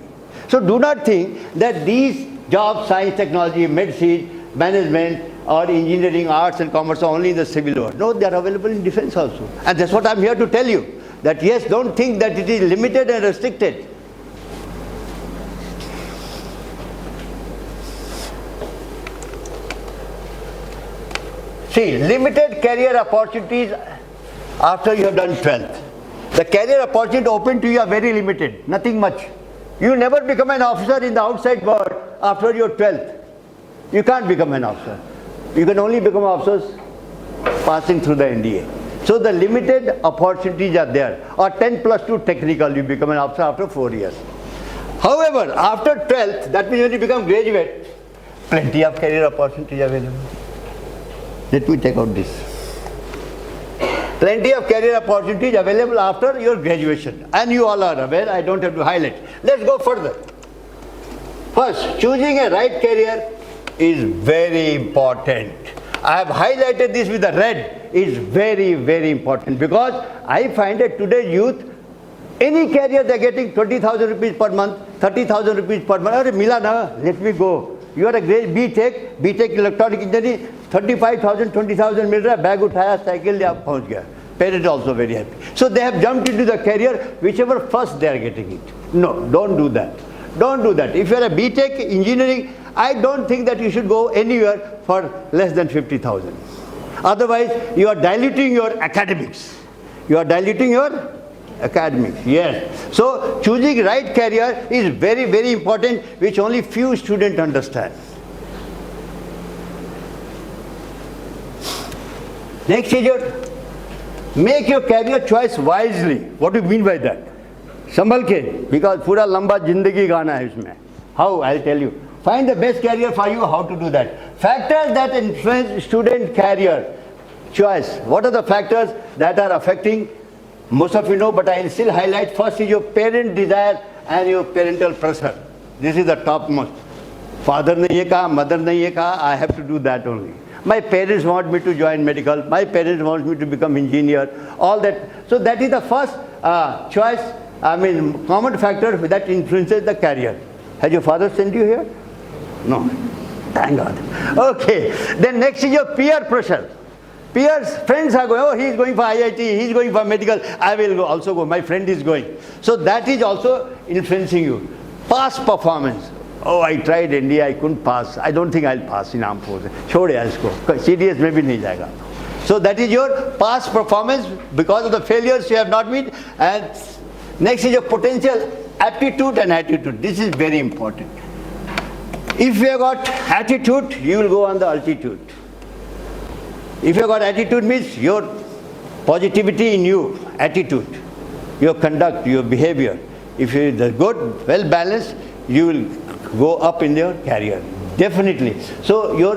So do not think that these jobs, science, technology, medicine, management or engineering, arts and commerce are only in the civil world. No, they are available in defense also. And that's what I'm here to tell you. That yes, don't think that it is limited and restricted. See, limited career opportunities after you have done 12th. The career opportunity open to you are very limited, nothing much. You never become an officer in the outside world after your 12th. You can't become an officer. You can only become officers passing through the NDA. So the limited opportunities are there. Or 10+2 technical, you become an officer after 4 years. However, after 12th, that means when you become graduate, plenty of career opportunities available. Let me take out this. Plenty of career opportunities available after your graduation. And you all are aware, I don't have to highlight. Let's go further. First, choosing a right career is very important. I have highlighted this with the red. It's very, very important because I find that today's youth, any career they're getting 20,000 rupees per month, 30,000 rupees per month. Arre mila na, let me go. You are a great B.Tech electronic engineering, 35,000, 20,000 mil raha, bag uthaya, cycle le aap pahunch gaya. Parents also very happy. So they have jumped into the career, whichever first they are getting it. No, don't do that. Don't do that. If you are a B.Tech engineering, I don't think that you should go anywhere for less than 50,000. Otherwise, you are diluting your academics. You are diluting your academics, yes. So, choosing right career is very, very important, which only few students understand. Next is your, make your career choice wisely. What do you mean by that? संभल के, because पूरा लंबा जिंदगी गाना है इसमें. How? I'll tell you. Find the best career for you, how to do that. Factors that influence student career choice. What are the factors that are affecting? Most of you know, but I will still highlight. First is your parent desire and your parental pressure. This is the topmost. Father ne ye kaha, mother ne ye kaha, I have to do that only. My parents want me to join medical. My parents want me to become engineer. All that. So that is the first choice. Common factor that influences the career. Has your father sent you here? No. Thank God. Okay. Then next is your peer pressure. Peers, friends are going, oh, he is going for IIT, he is going for medical, I will go, also go, my friend is going. So that is also influencing you. Past performance. Oh, I tried NDA, I couldn't pass. I don't think I'll pass in armed forces. Chhod yaar isko. CDS mein bhi nahi jayega. So that is your past performance because of the failures you have not met. And next is your potential aptitude and attitude. This is very important. If you have got attitude, you will go on the altitude. If you have got attitude means your positivity in you, attitude, your conduct, your behavior. If you are good, well balanced, you will go up in your career. Definitely. So your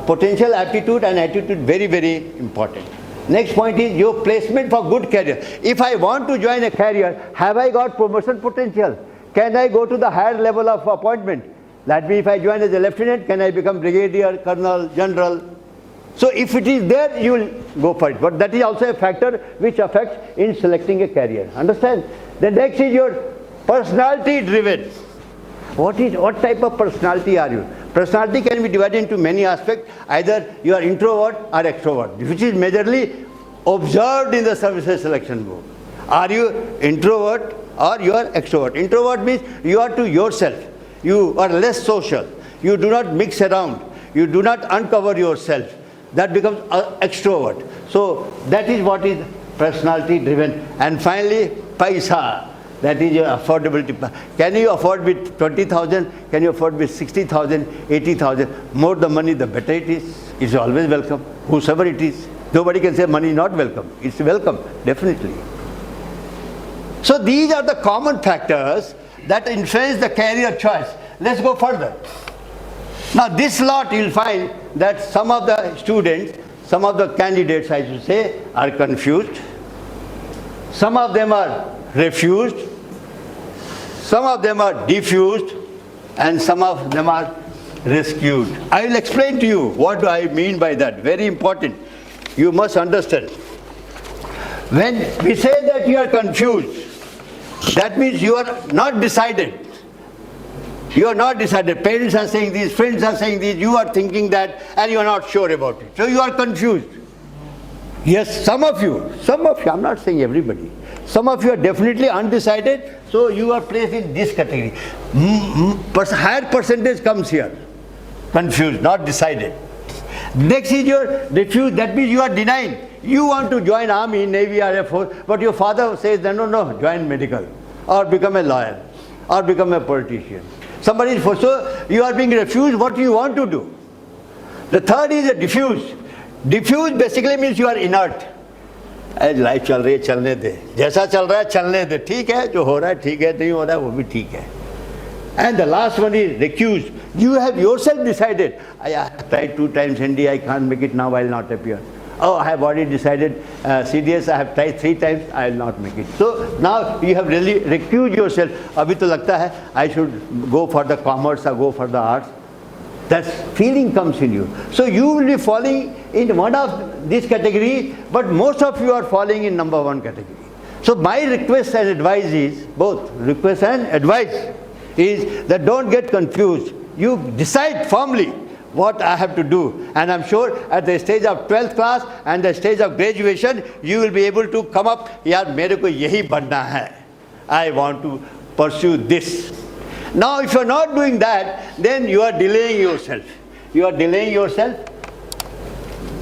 potential aptitude and attitude very, very important. Next point is your placement for good career. If I want to join a career, have I got promotion potential? Can I go to the higher level of appointment? That means if I join as a lieutenant, can I become brigadier, colonel, general? So if it is there, you will go for it. But that is also a factor which affects in selecting a career. Understand? The next is your personality driven. What type of personality are you? Personality can be divided into many aspects. Either you are introvert or extrovert, which is majorly observed in the services selection board. Are you introvert or you are extrovert? Introvert means you are to yourself. You are less social. You do not mix around. You do not uncover yourself. That becomes extrovert. So that is what is personality driven. And finally, paisa. That is your affordability. Can you afford with 20,000? Can you afford with 60,000, 80,000? More the money, the better it is. It's always welcome. Whosoever it is. Nobody can say money is not welcome. It's welcome, definitely. So these are the common factors that influence the career choice. Let's go further. Now this lot you will find that some of the students, some of the candidates I should say, are confused. Some of them are refused, some of them are diffused, and some of them are rescued. I will explain to you what do I mean by that. Very important. You must understand. When we say that you are confused, that means you are not decided. You are not decided. Parents are saying this, friends are saying this, you are thinking that, and you are not sure about it. So you are confused. Yes, some of you, I'm not saying everybody. Some of you are definitely undecided, so you are placed in this category. Higher percentage comes here. Confused, not decided. Next is your refused, that means you are denying. You want to join army, navy, or air force, but your father says, no, join medical, or become a lawyer, or become a politician. Somebody is for, so you are being refused what you want to do. The third is a diffuse. Diffuse basically means you are inert. As life चल रही है चलने दे, जैसा चल रहा है चलने दे, ठीक है, जो हो रहा है ठीक है, नहीं हो रहा है वो भी ठीक है. And the last one is recused. You have yourself decided, I have tried 2 times NDA, I can't make it now, I will not appear. Oh, I have already decided CDS, I have tried 3 times, I will not make it. So now you have really recused yourself. अभी तो लगता है I should go for the commerce or go for the arts. That feeling comes in you. So you will be falling in one of this category, but most of you are falling in number 1 category. So my request and advice is, both request and advice is that don't get confused. You decide firmly what I have to do, and I'm sure at the stage of 12th class and the stage of graduation you will be able to come up, yaar mere ko yahi banna hai, I want to pursue this. Now if you are not doing that, then you are delaying yourself. You are delaying yourself.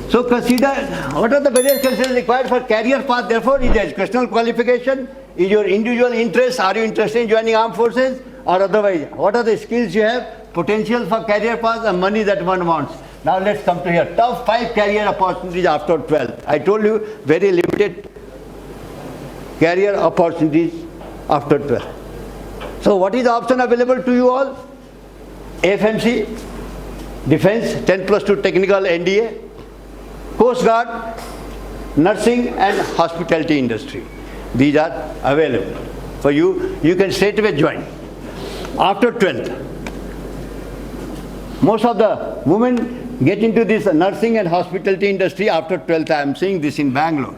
So consider what are the various conditions required for career path. Therefore, is educational qualification, is your individual interest, are you interested in joining armed forces, or otherwise, what are the skills you have, potential for career path, and money that one wants. Now let's come to here. Top 5 career opportunities after 12. I told you very limited career opportunities after 12. So what is the option available to you all? AFMC, Defense, 10+2 Technical NDA, Coast Guard, Nursing and Hospitality Industry. These are available for you. You can straight away join. After 12th, most of the women get into this nursing and hospitality industry after 12th. I am seeing this in Bangalore.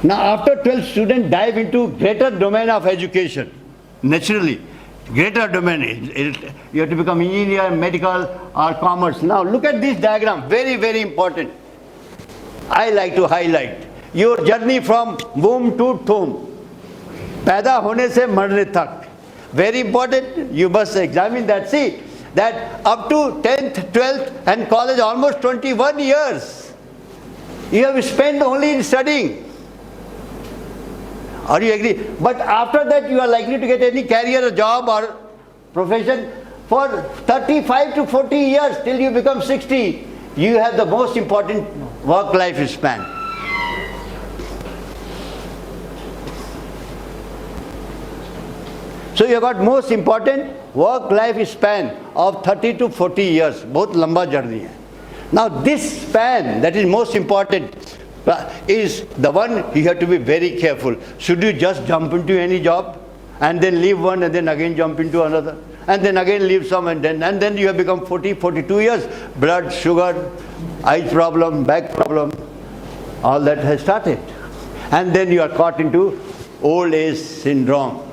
Now after 12th, students dive into greater domain of education. Naturally, greater domain. You have to become engineer, medical or commerce. Now look at this diagram, very, very important. I like to highlight your journey from womb to tomb. पैदा होने से मरने तक. Very important, you must examine that. See, that up to 10th, 12th and college, almost 21 years, you have spent only in studying. Are you agree? But after that, you are likely to get any career, or job or profession for 35 to 40 years till you become 60. You have the most important work-life span. So you have got most important work-life span of 30 to 40 years. बहुत लंबा journey है. Now this span that is most important is the one you have to be very careful. Should you just jump into any job and then leave one and then again jump into another and then again leave some and then you have become 40, 42 years, blood, sugar, eye problem, back problem, all that has started. And then you are caught into old age syndrome.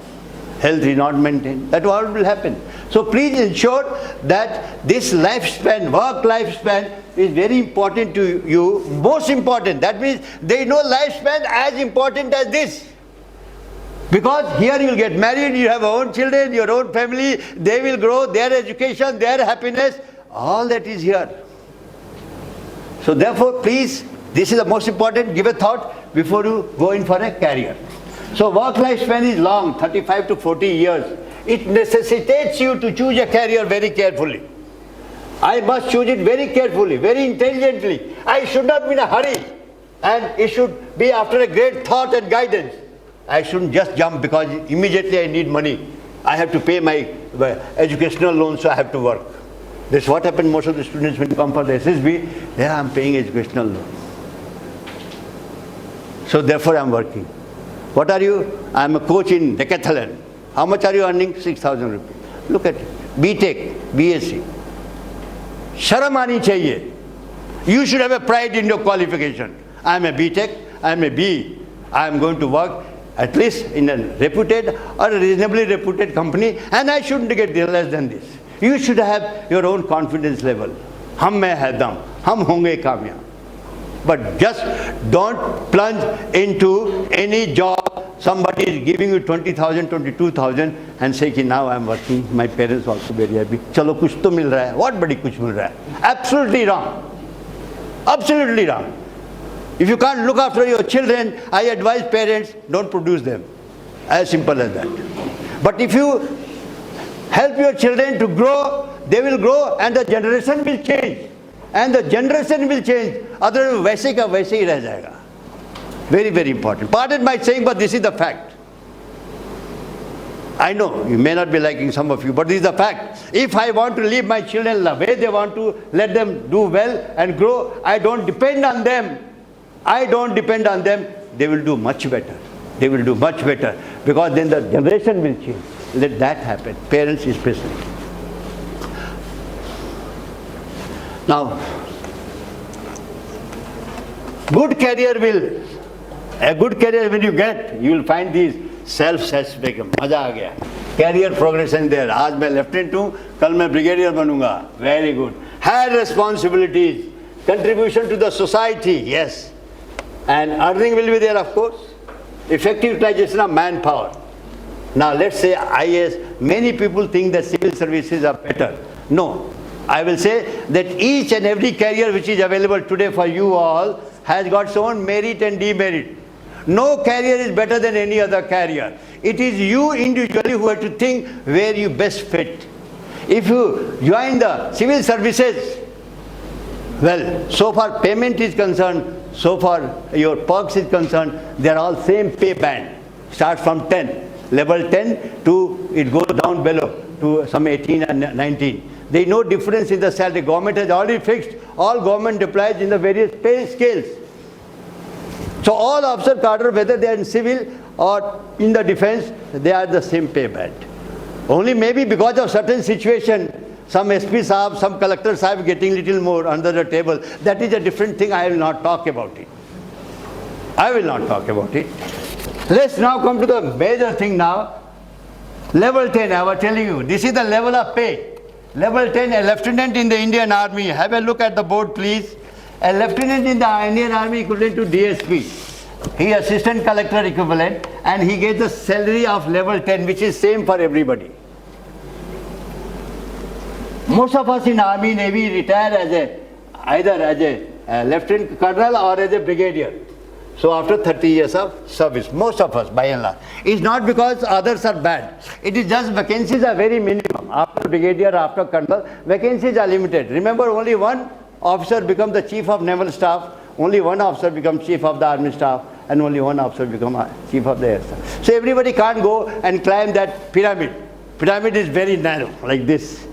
Health is not maintained. That all will happen. So please ensure that this lifespan, work lifespan is very important to you. Most important. That means there is no lifespan as important as this. Because here you will get married, you have your own children, your own family, they will grow, their education, their happiness, all that is here. So therefore please, this is the most important, give a thought before you go in for a career. So work lifespan is long, 35 to 40 years. It necessitates you to choose a career very carefully. I must choose it very carefully, very intelligently. I should not be in a hurry, and it should be after a great thought and guidance. I shouldn't just jump because immediately I need money. I have to pay my educational loan, so I have to work. This is what happened most of the students when you come for the SSB. Yeah, I'm paying educational loan. So therefore I am working. What are you? I am a coach in decathlon. How much are you earning? 6,000 rupees. Look at it. B.Tech, BSc. Sharam aani chahiye. You should have a pride in your qualification. I am a B.Tech, I am a B. I am going to work at least in a reputed or a reasonably reputed company, and I shouldn't get less than this. You should have your own confidence level. Hum mein hai dam, hum honge kamyab. But just don't plunge into any job. Somebody is giving you 20,000, 22,000 and say ki now I am working, my parents also very happy. Chalo kuch to mil raha hai. What badi kuch mil raha hai? Absolutely wrong. Absolutely wrong. If you can't look after your children, I advise parents, don't produce them. As simple as that. But if you help your children to grow, they will grow and the generation will change. And the generation will change. Otherwise, वैसे का वैसे ही रह जाएगा. Very, very important. Pardon my saying, but this is the fact. I know you may not be liking some of you, but this is the fact. If I want to leave my children the way they want to, let them do well and grow, I don't depend on them. I don't depend on them. They will do much better. They will do much better because then the generation will change. Let that happen. Parents especially. Now, good career will, a good career when you get, you will find these self-satisfaction. मजा आ गया. Career progression there. आज मैं lieutenant हूँ, कल मैं brigadier बनूँगा. Very good. Higher responsibilities, contribution to the society, yes. And earning will be there, of course. Effective utilization of manpower. Now let's say IAS, many people think that civil services are better. No. I will say that each and every career which is available today for you all has got its own merit and demerit. No career is better than any other career. It is you individually who have to think where you best fit. If you join the civil services, well, so far payment is concerned, so far your perks is concerned, they are all same pay band. Starts from 10, level 10 to it goes down below to some 18 and 19. There is no difference in the salary. Government has already fixed all government employees in the various pay scales. So all officer cadre, whether they are in civil or in the defense, they are the same pay band. Only maybe because of certain situation, some SP Saab, some collector Saab getting little more under the table. That is a different thing. I will not talk about it. I will not talk about it. Let's now come to the major thing now. Level 10, I was telling you, this is the level of pay. Level 10, a lieutenant in the Indian Army. Have a look at the board, please. A lieutenant in the Indian Army equivalent to DSP. He is assistant collector equivalent and he gets the salary of level 10, which is same for everybody. Most of us in Army, Navy retire as either as a lieutenant colonel or as a brigadier. So after 30 years of service, most of us by and large. It's not because others are bad. It is just vacancies are very minimum. After brigadier, after colonel, vacancies are limited. Remember, only one officer becomes the chief of naval staff, only one officer becomes chief of the army staff, and only one officer becomes chief of the air staff. So everybody can't go and climb that pyramid. Pyramid is very narrow, like this.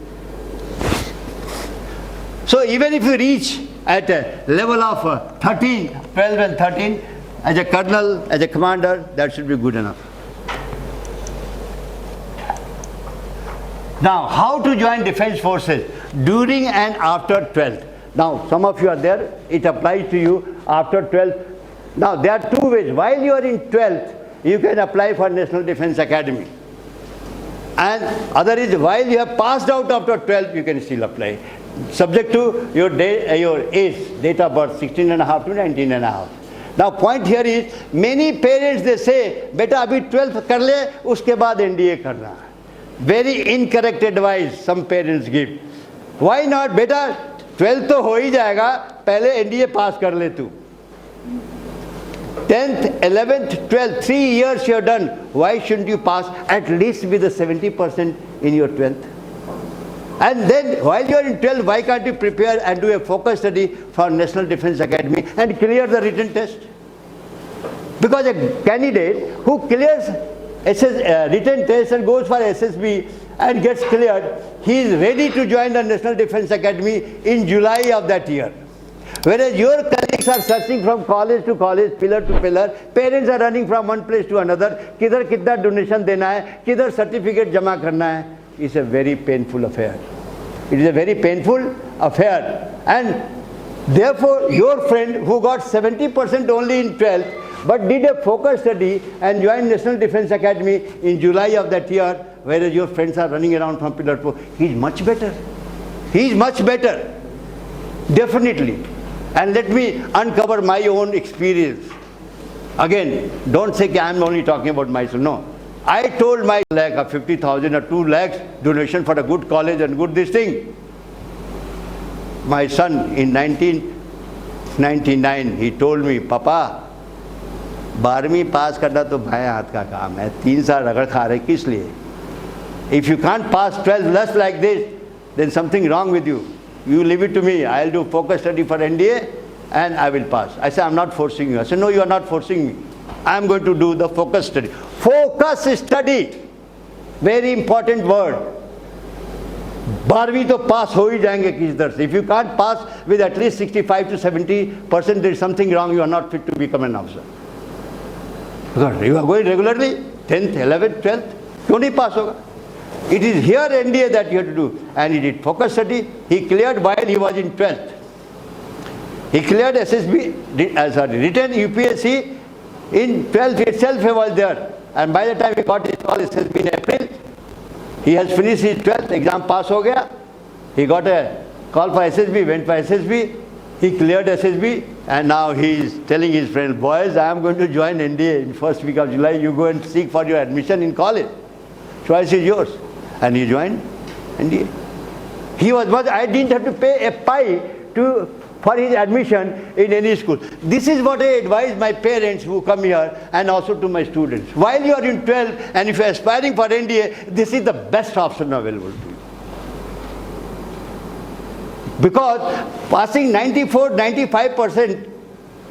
So even if you reach at a level of 13, 12 and 13, as a colonel, as a commander, that should be good enough. Now, how to join defense forces during and after 12th? Now, some of you are there, it applies to you after 12th. Now, there are two ways. While you are in 12th, you can apply for National Defense Academy. And other is, while you have passed out after 12th, you can still apply. Subject to your age, date of birth, 16 and a half to 19 and a half. Now point here is, many parents they say, beta abhi 12th kar le, uske baad NDA karna. Very incorrect advice some parents give. Why not? Beta 12th to ho hi jayega, pehle NDA pass kar le tu. 10th, 11th, 12th, 3 years you have done. Why shouldn't you pass at least with the 70% in your 12th? And then while you are in 12th, why can't you prepare and do a focus study for National Defense Academy and clear the written test? Because a candidate who clears written test and goes for SSB and gets cleared, he is ready to join the National Defense Academy in July of that year. Whereas your colleagues are searching from college to college, pillar to pillar. Parents are running from one place to another. किधर कितना donation देना है, किधर certificate जमा करना है. It's a very painful affair. It is a very painful affair. And therefore, your friend who got 70% only in 12th, but did a focus study and joined National Defence Academy in July of that year, whereas your friends are running around from pillar to post, he is much better. He is much better. Definitely. And let me uncover my own experience. Again, don't say I am only talking about myself. No. I told my lakh of 50,000 or 2 lakhs donation for a good college and good this thing. My son in 1999, he told me, Papa, 12वीं पास करना तो भाई हाथ का काम है, 3 साल रगड़ खा रहे किस लिए? If you can't pass 12 plus like this, then something wrong with you. You leave it to me. I'll do focus study for NDA and I will pass. I said, I'm not forcing you. I said, no, you are not forcing me. I'm going to do the focus study. Focus study. Very important word. 12वीं तो पास हो ही जाएंगे किस तरह से. If you can't pass with at least 65 to 70%, there is something wrong. You are not fit to become an officer. Because you are going regularly, 10th, 11th, 12th, क्यों नहीं पास होगा? It is here NDA that you have to do. And he did focus study. He cleared while he was in 12th. He cleared SSB, written UPSC in 12th itself he was there. And by the time he got his call, SSB in April, he has finished his 12th, exam pass ho gaya. He got a call for SSB, went for SSB. He cleared SSB and now he is telling his friends, boys, I am going to join NDA in first week of July. You go and seek for your admission in college. Choice is yours. And he joined NDA. He was much, I didn't have to pay a pie for his admission in any school. This is what I advise my parents who come here and also to my students. While you are in 12 and if you are aspiring for NDA, this is the best option available to you. Because passing 94-95%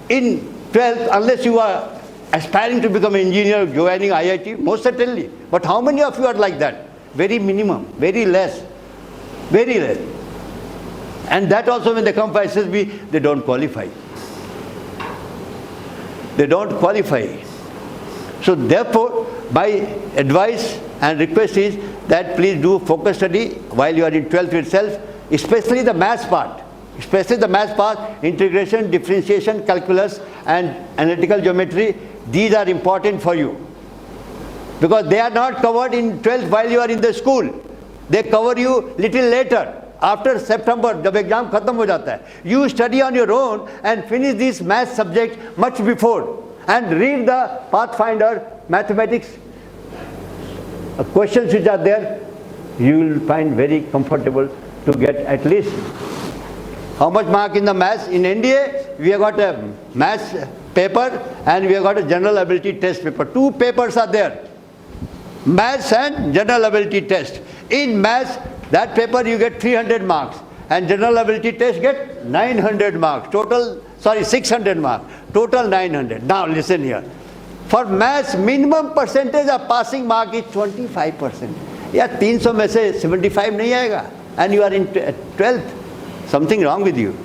in 12th, unless you are aspiring to become an engineer, joining IIT, most certainly. But how many of you are like that? Very minimum, very less, very less. And that also when they come for SSB, they don't qualify. They don't qualify. So therefore, my advice and request is that please do focus study while you are in 12th itself, especially the maths part. Especially the maths part, integration, differentiation, calculus and analytical geometry, these are important for you. Because they are not covered in 12th while you are in the school. They cover you little later. After September, जब exam खत्म हो जाता है. You study on your own and finish this math subject much before. And read the Pathfinder mathematics questions which are there. You will find very comfortable to get at least. How much mark in the maths? In NDA, we have got a maths paper and we have got a general ability test paper. 2 papers are there. Maths and general ability test. In maths, that paper you get 300 marks and general ability test get 900 marks. Total, 600 marks. Total 900. Now listen here. For maths, minimum percentage of passing mark is 25%. Yeah, 300 में से 75 नहीं आएगा. And you are in 12th. Something wrong with you.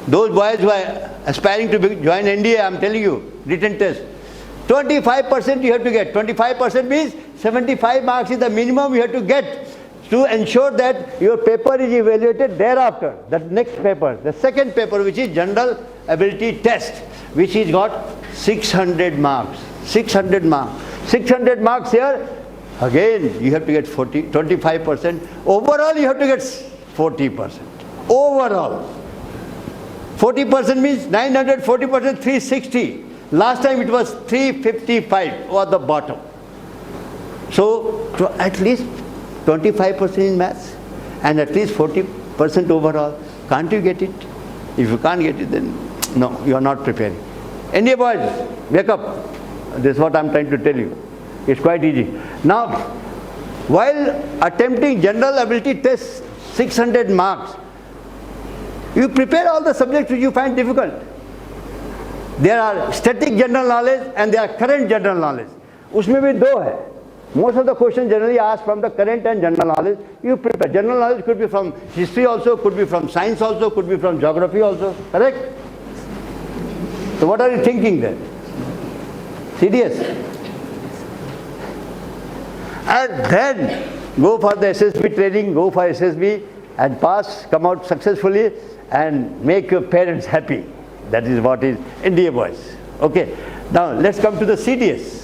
Those boys who are aspiring to join NDA, I am telling you, written test. 25% you have to get. 25% means 75 marks is the minimum you have to get to ensure that your paper is evaluated thereafter. The next paper, the second paper, which is general ability test, which is got 600 marks. 600 marks. 600 marks here, again you have to get 25%. Overall you have to get 40%. Overall. 40% means 900, 40%, 360. Last time it was 355 or the bottom. So at least 25% in maths and at least 40% overall. Can't you get it? If you can't get it, then no, you are not preparing. NDA boys, wake up. This is what I am trying to tell you. It's quite easy. Now, while attempting general ability test 600 marks, you prepare all the subjects which you find difficult. There are static general knowledge and there are current general knowledge. उसमें भी 2 है. Most of the questions generally asked from the current and general knowledge. You prepare. General knowledge could be from history also, could be from science also, could be from geography also. Correct? So what are you thinking then? CDS. And then go for the SSB training, go for SSB and pass, come out successfully and make your parents happy. That is what is India boys. Okay. Now let's come to the CDS.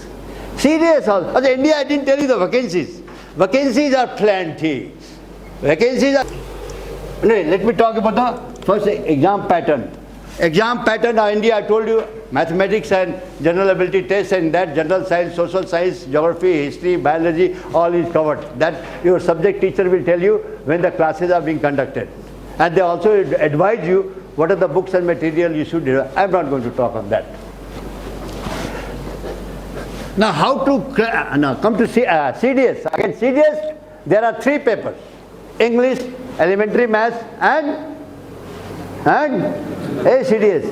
CDS also. Also India, I didn't tell you the vacancies. Vacancies are plenty. Vacancies are... No, let me talk about the first exam pattern. Exam pattern of India, I told you, mathematics and general ability tests, and that general science, social science, geography, history, biology, all is covered. That your subject teacher will tell you when the classes are being conducted. And they also advise you what are the books and material you should do. I am not going to talk on that. Now how to come to CDS. Again CDS, there are 3 papers. English, elementary maths and CDS.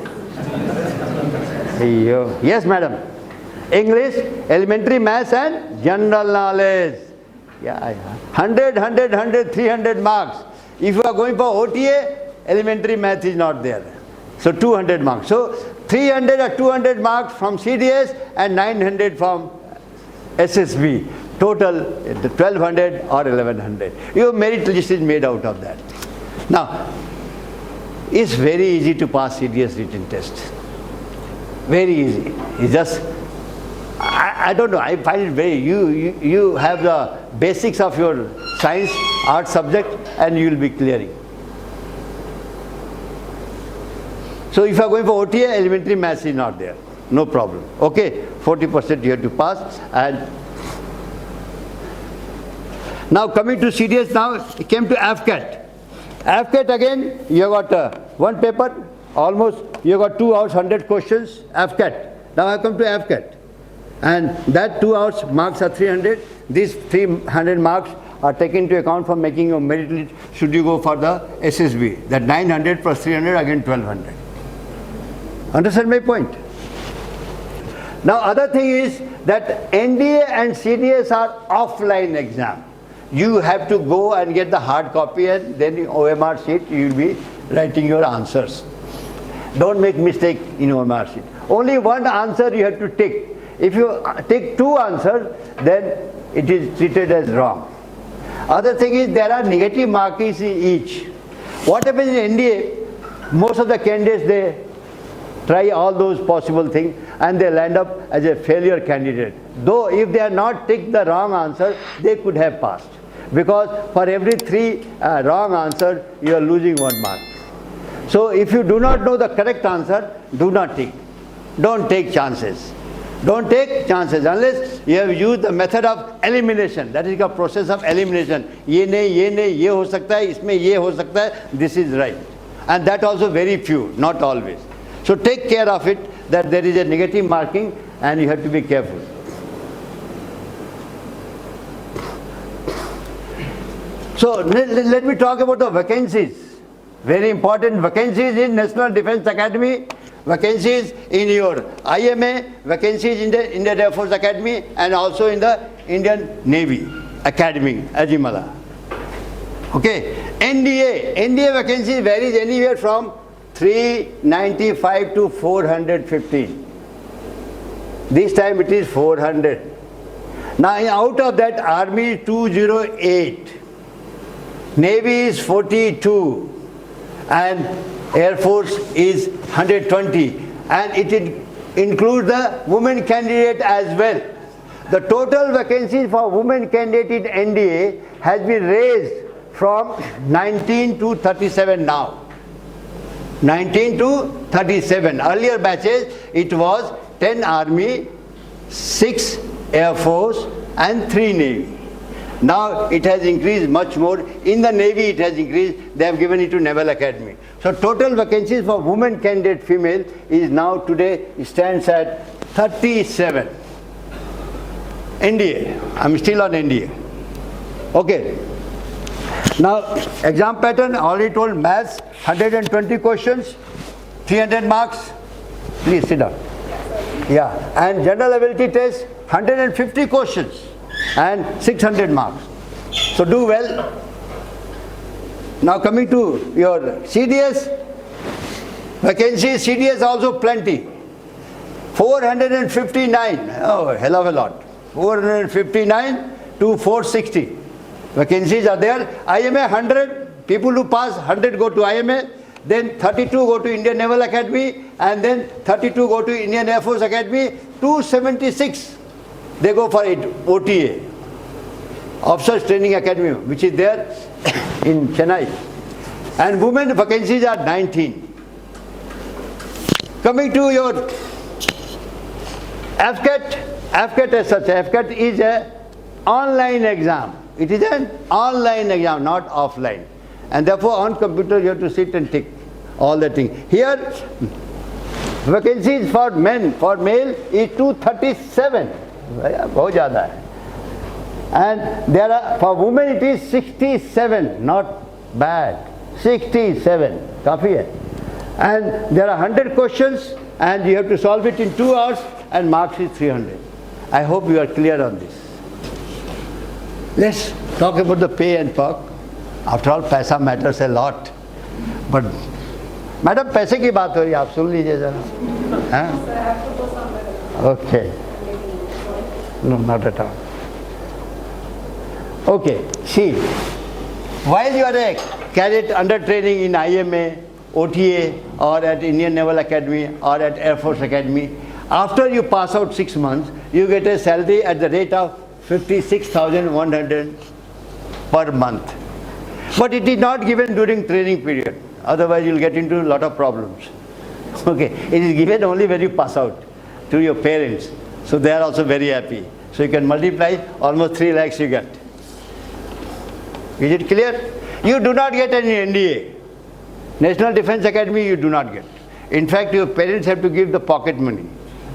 Yes madam. English, elementary maths and general knowledge. Yeah, 100, 300 marks. If you are going for OTA, elementary math is not there. So 200 marks. So 300 or 200 marks from CDS and 900 from SSB. Total 1200 or 1100. Your merit list is made out of that. Now, it's very easy to pass CDS written test. Very easy. It's just, I don't know, I find it very, you have the basics of your science, art subject and you will be clearing. So if you are going for OTA, elementary maths is not there. No problem. Okay, 40% you have to pass. And now coming to CDS, now it came to AFCAT. AFCAT again, you have got one paper, almost you have got 2 hours, 100 questions, AFCAT. Now I come to AFCAT. And that 2 hours marks are 300. These 300 marks are taken into account for making your merit list should you go for the SSB. That 900 plus 300 again 1200. Understand my point? Now other thing is that NDA and CDS are offline exam. You have to go and get the hard copy and then in OMR sheet you will be writing your answers. Don't make mistake in OMR sheet. Only one answer you have to take. If you take 2 answers, then it is treated as wrong. Other thing is there are negative markings in each. What happens in NDA, most of the candidates they try all those possible things and they land up as a failure candidate. Though if they are not take the wrong answer, they could have passed. Because for every 3 wrong answers, you are losing 1 mark. So if you do not know the correct answer, do not take. Don't take chances. Don't take chances unless you have used the method of elimination. That is the process of elimination. Ye nahi, ye ho sakta hai, isme ye ho sakta hai, this is right. And that also very few, not always. So take care of it that there is a negative marking and you have to be careful. So let me talk about the vacancies. Very important vacancies in National Defence Academy, vacancies in your IMA, vacancies in the Indian Air Force Academy and also in the Indian Navy Academy, Ajimala. Okay, NDA vacancy varies anywhere from 395 to 415. This time it is 400. Now out of that, Army is 208, Navy is 42 and Air Force is 120, and it includes the women candidate as well. The total vacancies for women candidate in NDA has been raised from 19 to 37 now. 19 to 37. Earlier batches, it was 10 Army, 6 Air Force and 3 Navy. Now it has increased much more. In the Navy it has increased. They have given it to Naval Academy. So total vacancies for women candidate female is now today stands at 37. NDA. I'm still on NDA. Okay. Now exam pattern, already told maths, 120 questions, 300 marks. Please sit down. Yeah. And general ability test, 150 questions. and 600 marks. So do well. Now coming to your CDS, vacancies, CDS also plenty. 459, oh hell of a lot. 459 to 460 vacancies are there. IMA 100, people who pass 100 go to IMA, then 32 go to Indian Naval Academy, and then 32 go to Indian Air Force Academy, 276 they go for it, OTA, Officers Training Academy, which is there in Chennai. And women vacancies are 19. Coming to your AFCAT, AFCAT as such, AFCAT is an online exam. It is an online exam, not offline. And therefore on computer you have to sit and tick all the things. Here, vacancies for men, for male is 237. बहुत ज़्यादा है. And there are, for women it is 67, not bad. 67, काफ़ी है. And there are 100 questions and you have to solve it in 2 hours and marks is 300. I hope you are clear on this. Let's talk about the pay and perk. After all, पैसा matters a lot. But madam पैसे की बात हो रही है, आप सुन लीजिए जरा. Okay. No, not at all. Okay, see, while you are a cadet under training in IMA, OTA, or at Indian Naval Academy, or at Air Force Academy, after you pass out 6 months, you get a salary at the rate of 56,100 per month. But it is not given during training period. Otherwise, you will get into a lot of problems. Okay, it is given only when you pass out to your parents. So they are also very happy. So you can multiply, almost 3 lakhs you get. Is it clear? You do not get any NDA. National Defence Academy you do not get. In fact, your parents have to give the pocket money.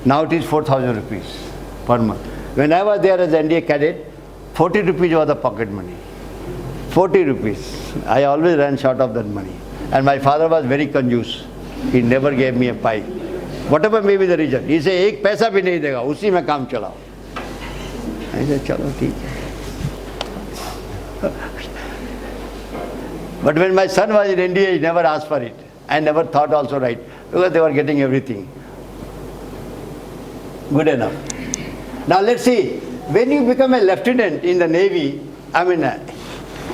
Now it is 4,000 rupees per month. When I was there as NDA cadet, 40 rupees was the pocket money. 40 rupees. I always ran short of that money. And my father was very conjuice. He never gave me a pie. Whatever may be the reason. He said, एक पैसा भी नहीं देगा, उसी में काम चलाओ. I said, चलो ठीक है. But when my son was in India, he never asked for it. I never thought also right. Because they were getting everything. Good enough. Now let's see. When you become a lieutenant in the Navy,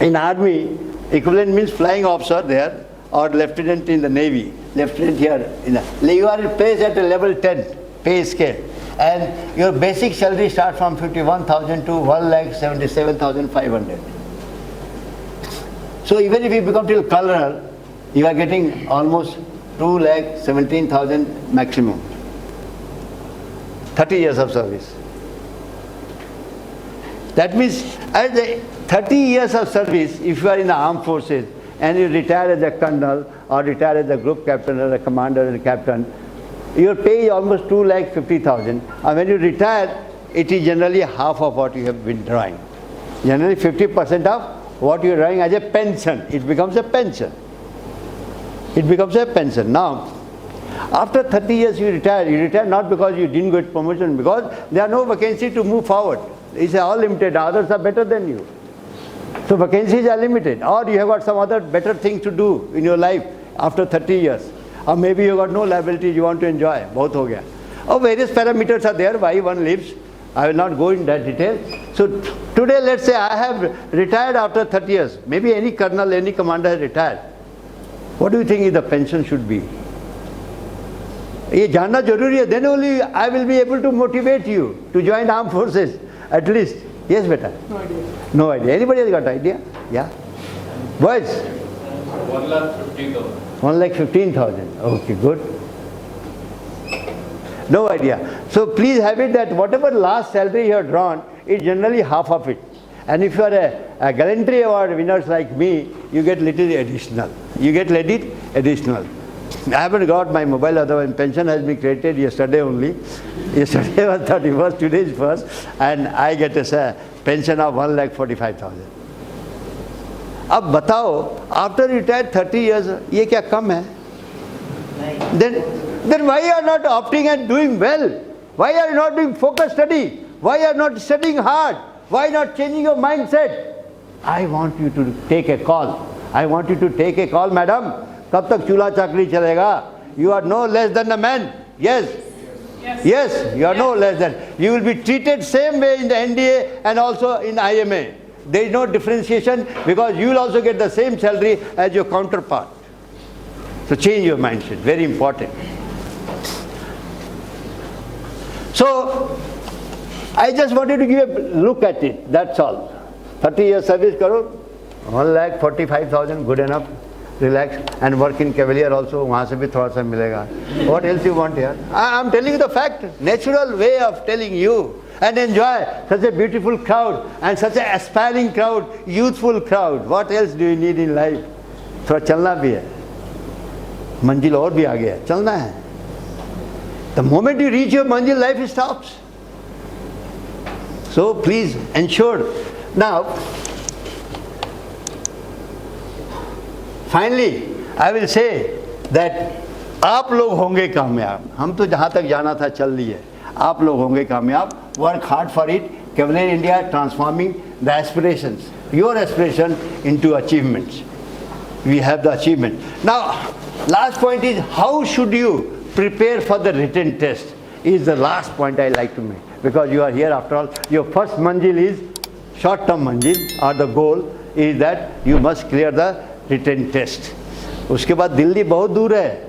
in Army, equivalent means flying officer there, or lieutenant in the Navy. Lieutenant here. You are placed at a level 10 pay scale. And your basic salary starts from 51,000 to 1,77,500. So even if you become till colonel, you are getting almost 2,17,000 maximum. 30 years of service. That means at the 30 years of service, if you are in the armed forces and you retire as a colonel or retire as a group captain or a commander or a captain, your pay is almost 2,50,000. And when you retire, it is generally half of what you have been drawing. Generally 50% of what you are drawing as a pension. It becomes a pension. It becomes a pension. Now, after 30 years you retire not because you didn't get promotion, because there are no vacancies to move forward. It's all limited, others are better than you. So vacancies are limited, or you have got some other better thing to do in your life after 30 years. Or maybe you got no liabilities you want to enjoy, both ho gaya. Or various parameters are there why one lives. I will not go in that detail. So today let's say I have retired after 30 years. Maybe any colonel, any commander has retired. What do you think the pension should be? ये जानना जरूरी है. Then only I will be able to motivate you to join armed forces, at least. Yes, beta. No idea. No idea. Anybody has got idea? Yeah. Boys. 1,15,000. 1,15,000. Okay, good. No idea. So please have it that whatever last salary you have drawn is generally half of it. And if you are a gallantry award winners like me, you get little additional. You get little additional. I haven't got my mobile, otherwise pension has been created yesterday only. Yesterday was 31st, today is 1st, and I get a pension of 1,45,000. अब बताओ, after retired 30 years, ये क्या कम है? Then why you are not opting and doing well? Why are you not doing focused study? Why are you not studying hard? Why not changing your mindset? I want you to take a call. I want you to take a call, madam. कब तक चूल्हा चाकरी चलेगा? You are no less than a man. Yes. Yes, you are no less than. You will be treated same way in the NDA and also in IMA. There is no differentiation because you will also get the same salary as your counterpart. So change your mindset, very important. So I just wanted to give a look at it, that's all. 30 years service karo, 1,45,000, good enough. Relax and work in Cavalier also, वहाँ से भी थोड़ा सा मिलेगा. What else you want here? I am telling you the fact, natural way of telling you, and enjoy such a beautiful crowd and such an aspiring crowd, youthful crowd. What else do you need in life? थोड़ा चलना भी है, मंजिल और भी आगे है, चलना है. The moment you reach your manzil, life stops. So please ensure. Now, finally, I will say that आप लोग होंगे कामयाब. हम तो जहाँ तक जाना था चल लिए. आप लोग होंगे कामयाब. Work hard for it. Cavalier India transforming the aspirations, your aspiration into achievements. We have the achievement. Now, last point is how should you prepare for the written test is the last point I like to make. Because you are here after all. Your first manzil is short-term manzil, or the goal is that you must clear the written test. उसके बाद दिल्ली बहुत दूर है,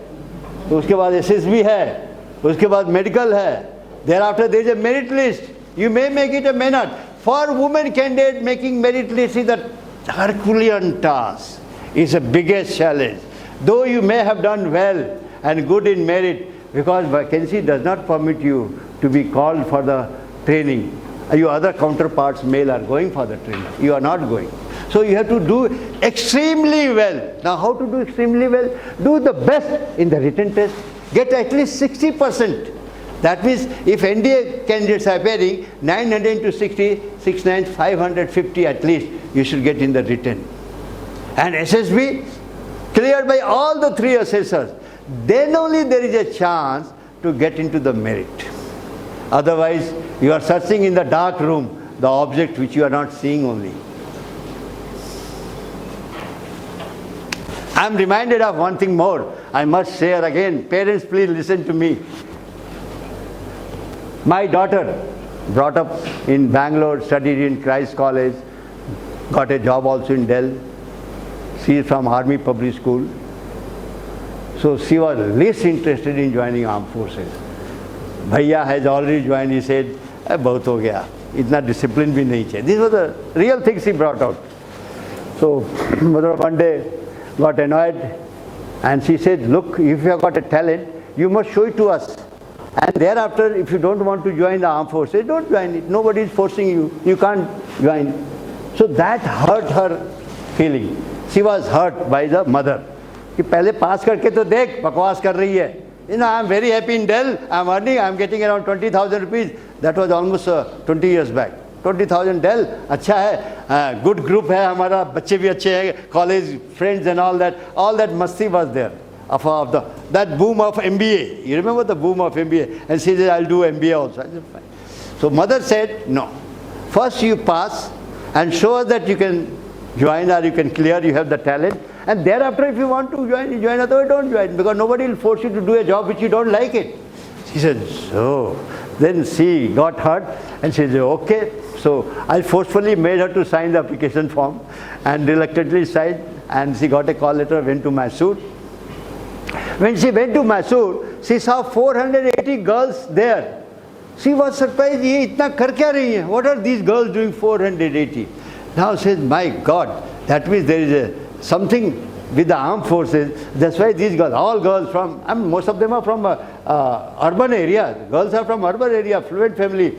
उसके बाद SSB है, उसके बाद medical है. Thereafter there is a merit list. You may make it a minute. For women candidate, making merit list is a Herculean task. It's the biggest challenge. Though you may have done well and good in merit, because vacancy does not permit you to be called for the training. Your other counterparts male are going for the training. You are not going. So you have to do extremely well. Now how to do extremely well? Do the best in the written test. Get at least 60%. That means if NDA candidates are appearing, 900 into 60, 69, 550 at least, you should get in the written. And SSB, cleared by all the three assessors, then only there is a chance to get into the merit. Otherwise, you are searching in the dark room, the object which you are not seeing only. I am reminded of one thing more. I must share again. Parents, please listen to me. My daughter, brought up in Bangalore, studied in Christ College, got a job also in Delhi. She is from Army Public School. So she was least interested in joining armed forces. Bhaiya has already joined. He said, "बहुत हो गया, इतना discipline भी नहीं चाहिए." These were the real things he brought out. So mother one day got annoyed, and she said, "Look, if you have got a talent, you must show it to us. And thereafter, if you don't want to join the armed forces, don't join it. Nobody is forcing you. You can't join." So that hurt her feeling. She was hurt by the mother. कि पहले पास करके तो देख, बकवास कर रही है. You know, I am very happy in Delhi. I am earning. I am getting around 20,000 rupees. That was almost 20 years back. 20,000 Delhi. अच्छा है. Good group है हमारा. बच्चे भी अच्छे हैं. College friends and all that. All that masti was there. Of that boom of MBA. You remember the boom of MBA? And she said, "I'll do MBA also." I said, "Fine." So mother said, "No. First you pass and show us that you can join or you can clear. You have the talent. And thereafter, if you want to join, you join. Otherwise, don't join, because nobody will force you to do a job which you don't like it." She said, "So." Then she got hurt and she said, "Okay." So I forcefully made her to sign the application form, and reluctantly signed. And she got a call letter, went to Mysore. When she went to Mysore, she saw 480 girls there. She was surprised. "ये इतना कर क्या रही हैं? What are these girls doing 480? Now she says, "My God, that means there is something with the armed forces. That's why these girls, all girls from, I mean, most of them are from urban area. Girls are from urban area, fluent family,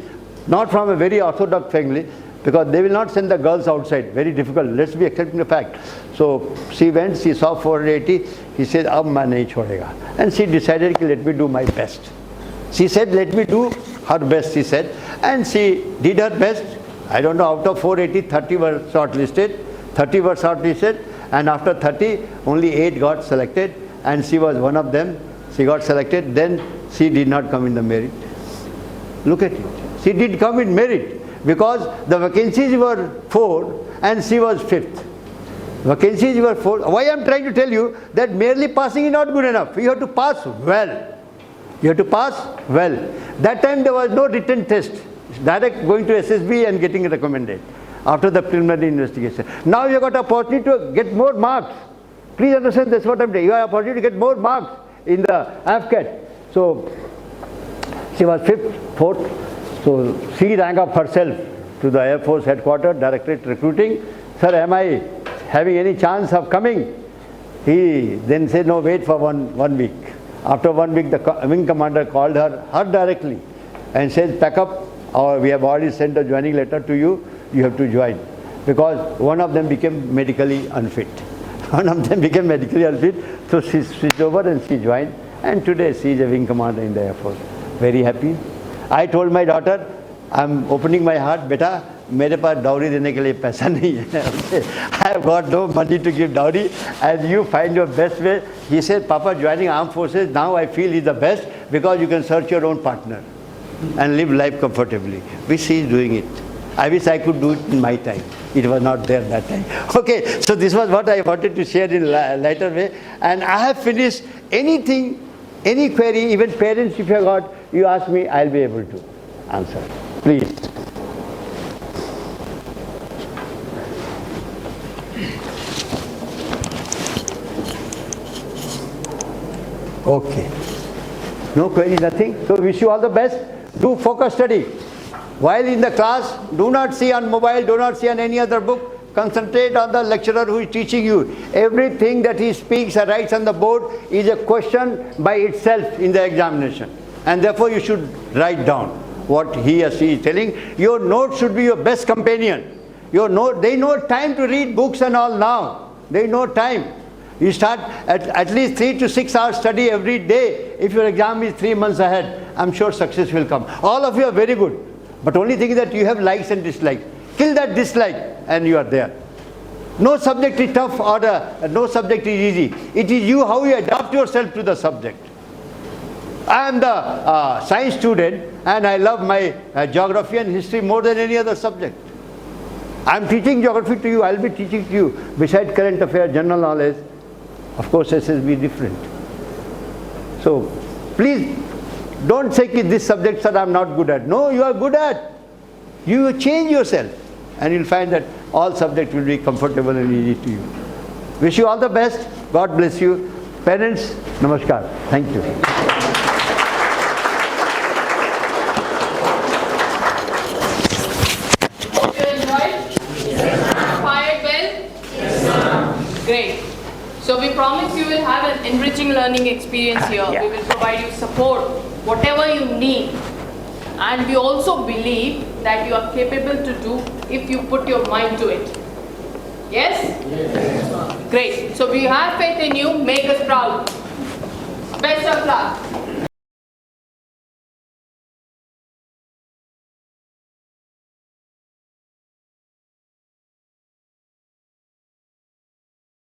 not from a very orthodox family, because they will not send the girls outside. Very difficult. Let's be accepting the fact." So she went, she saw 480. He said, "Ab main nahi chhodega." And she decided, "Let me do my best." She said, "Let me do her best," she said. And she did her best. I don't know, out of 480, 30 were shortlisted. 30 were shortlisted. And after 30, only 8 got selected. And she was one of them. She got selected. Then she did not come in the merit. Look at it. She did come in merit. because the vacancies were 4 and she was 5th. Vacancies were 4. Why I am trying to tell you that merely passing is not good enough. You have to pass well. You have to pass well. That time there was no written test. Direct going to SSB and getting recommended after the preliminary investigation. Now you have got opportunity to get more marks. Please understand that's what I am saying. You have opportunity to get more marks in the AFCAT. So she was 5th, 4th. So she rang up herself to the Air Force headquarters, Directorate Recruiting. Sir, am I having any chance of coming? He then said, no, wait for one week. After 1 week, the wing commander called her directly and said, pack up, or we have already sent a joining letter to you, you have to join. Because one of them became medically unfit. One of them became medically unfit, so she switched over and she joined. And today she is a wing commander in the Air Force. Very happy. I told my daughter, I am opening my heart, beta, मेरे पास dowry देने के लिए पैसा नहीं है. I have got no money to give dowry, and you find your best way. He said, Papa, joining armed forces now I feel is the best because you can search your own partner and live life comfortably. Which he is doing it. I wish I could do it in my time. It was not there that time. Okay, so this was what I wanted to share in a lighter way. And I have finished anything, any query, even parents if you have got, you ask me, I'll be able to answer. Please. Okay. No query, nothing. So wish you all the best. Do focus study. While in the class, do not see on mobile, do not see on any other book. Concentrate on the lecturer who is teaching you. Everything that he speaks or writes on the board is a question by itself in the examination. And therefore you should write down what he or she is telling. Your notes should be your best companion. Your note, they know time to read books and all now. They know time. You start at least 3 to 6 hours study every day. If your exam is 3 months ahead, I'm sure success will come. All of you are very good. But only thing is that you have likes and dislikes. Kill that dislike and you are there. No subject is tough or no subject is easy. It is you how you adapt yourself to the subject. I am the science student and I love my geography and history more than any other subject. I am teaching geography to you, I will be teaching to you. Besides current affairs, general knowledge, of course SSB different. So please don't say that this subject that I am not good at. No, you are good at. You change yourself and you will find that all subjects will be comfortable and easy to you. Wish you all the best. God bless you. Parents, namaskar. Thank you. Great. So we promise you will have an enriching learning experience here. Yeah. We will provide you support, whatever you need. And we also believe that you are capable to do if you put your mind to it. Yes? Yes. Great. So we have faith in you. Make us proud. Best of luck.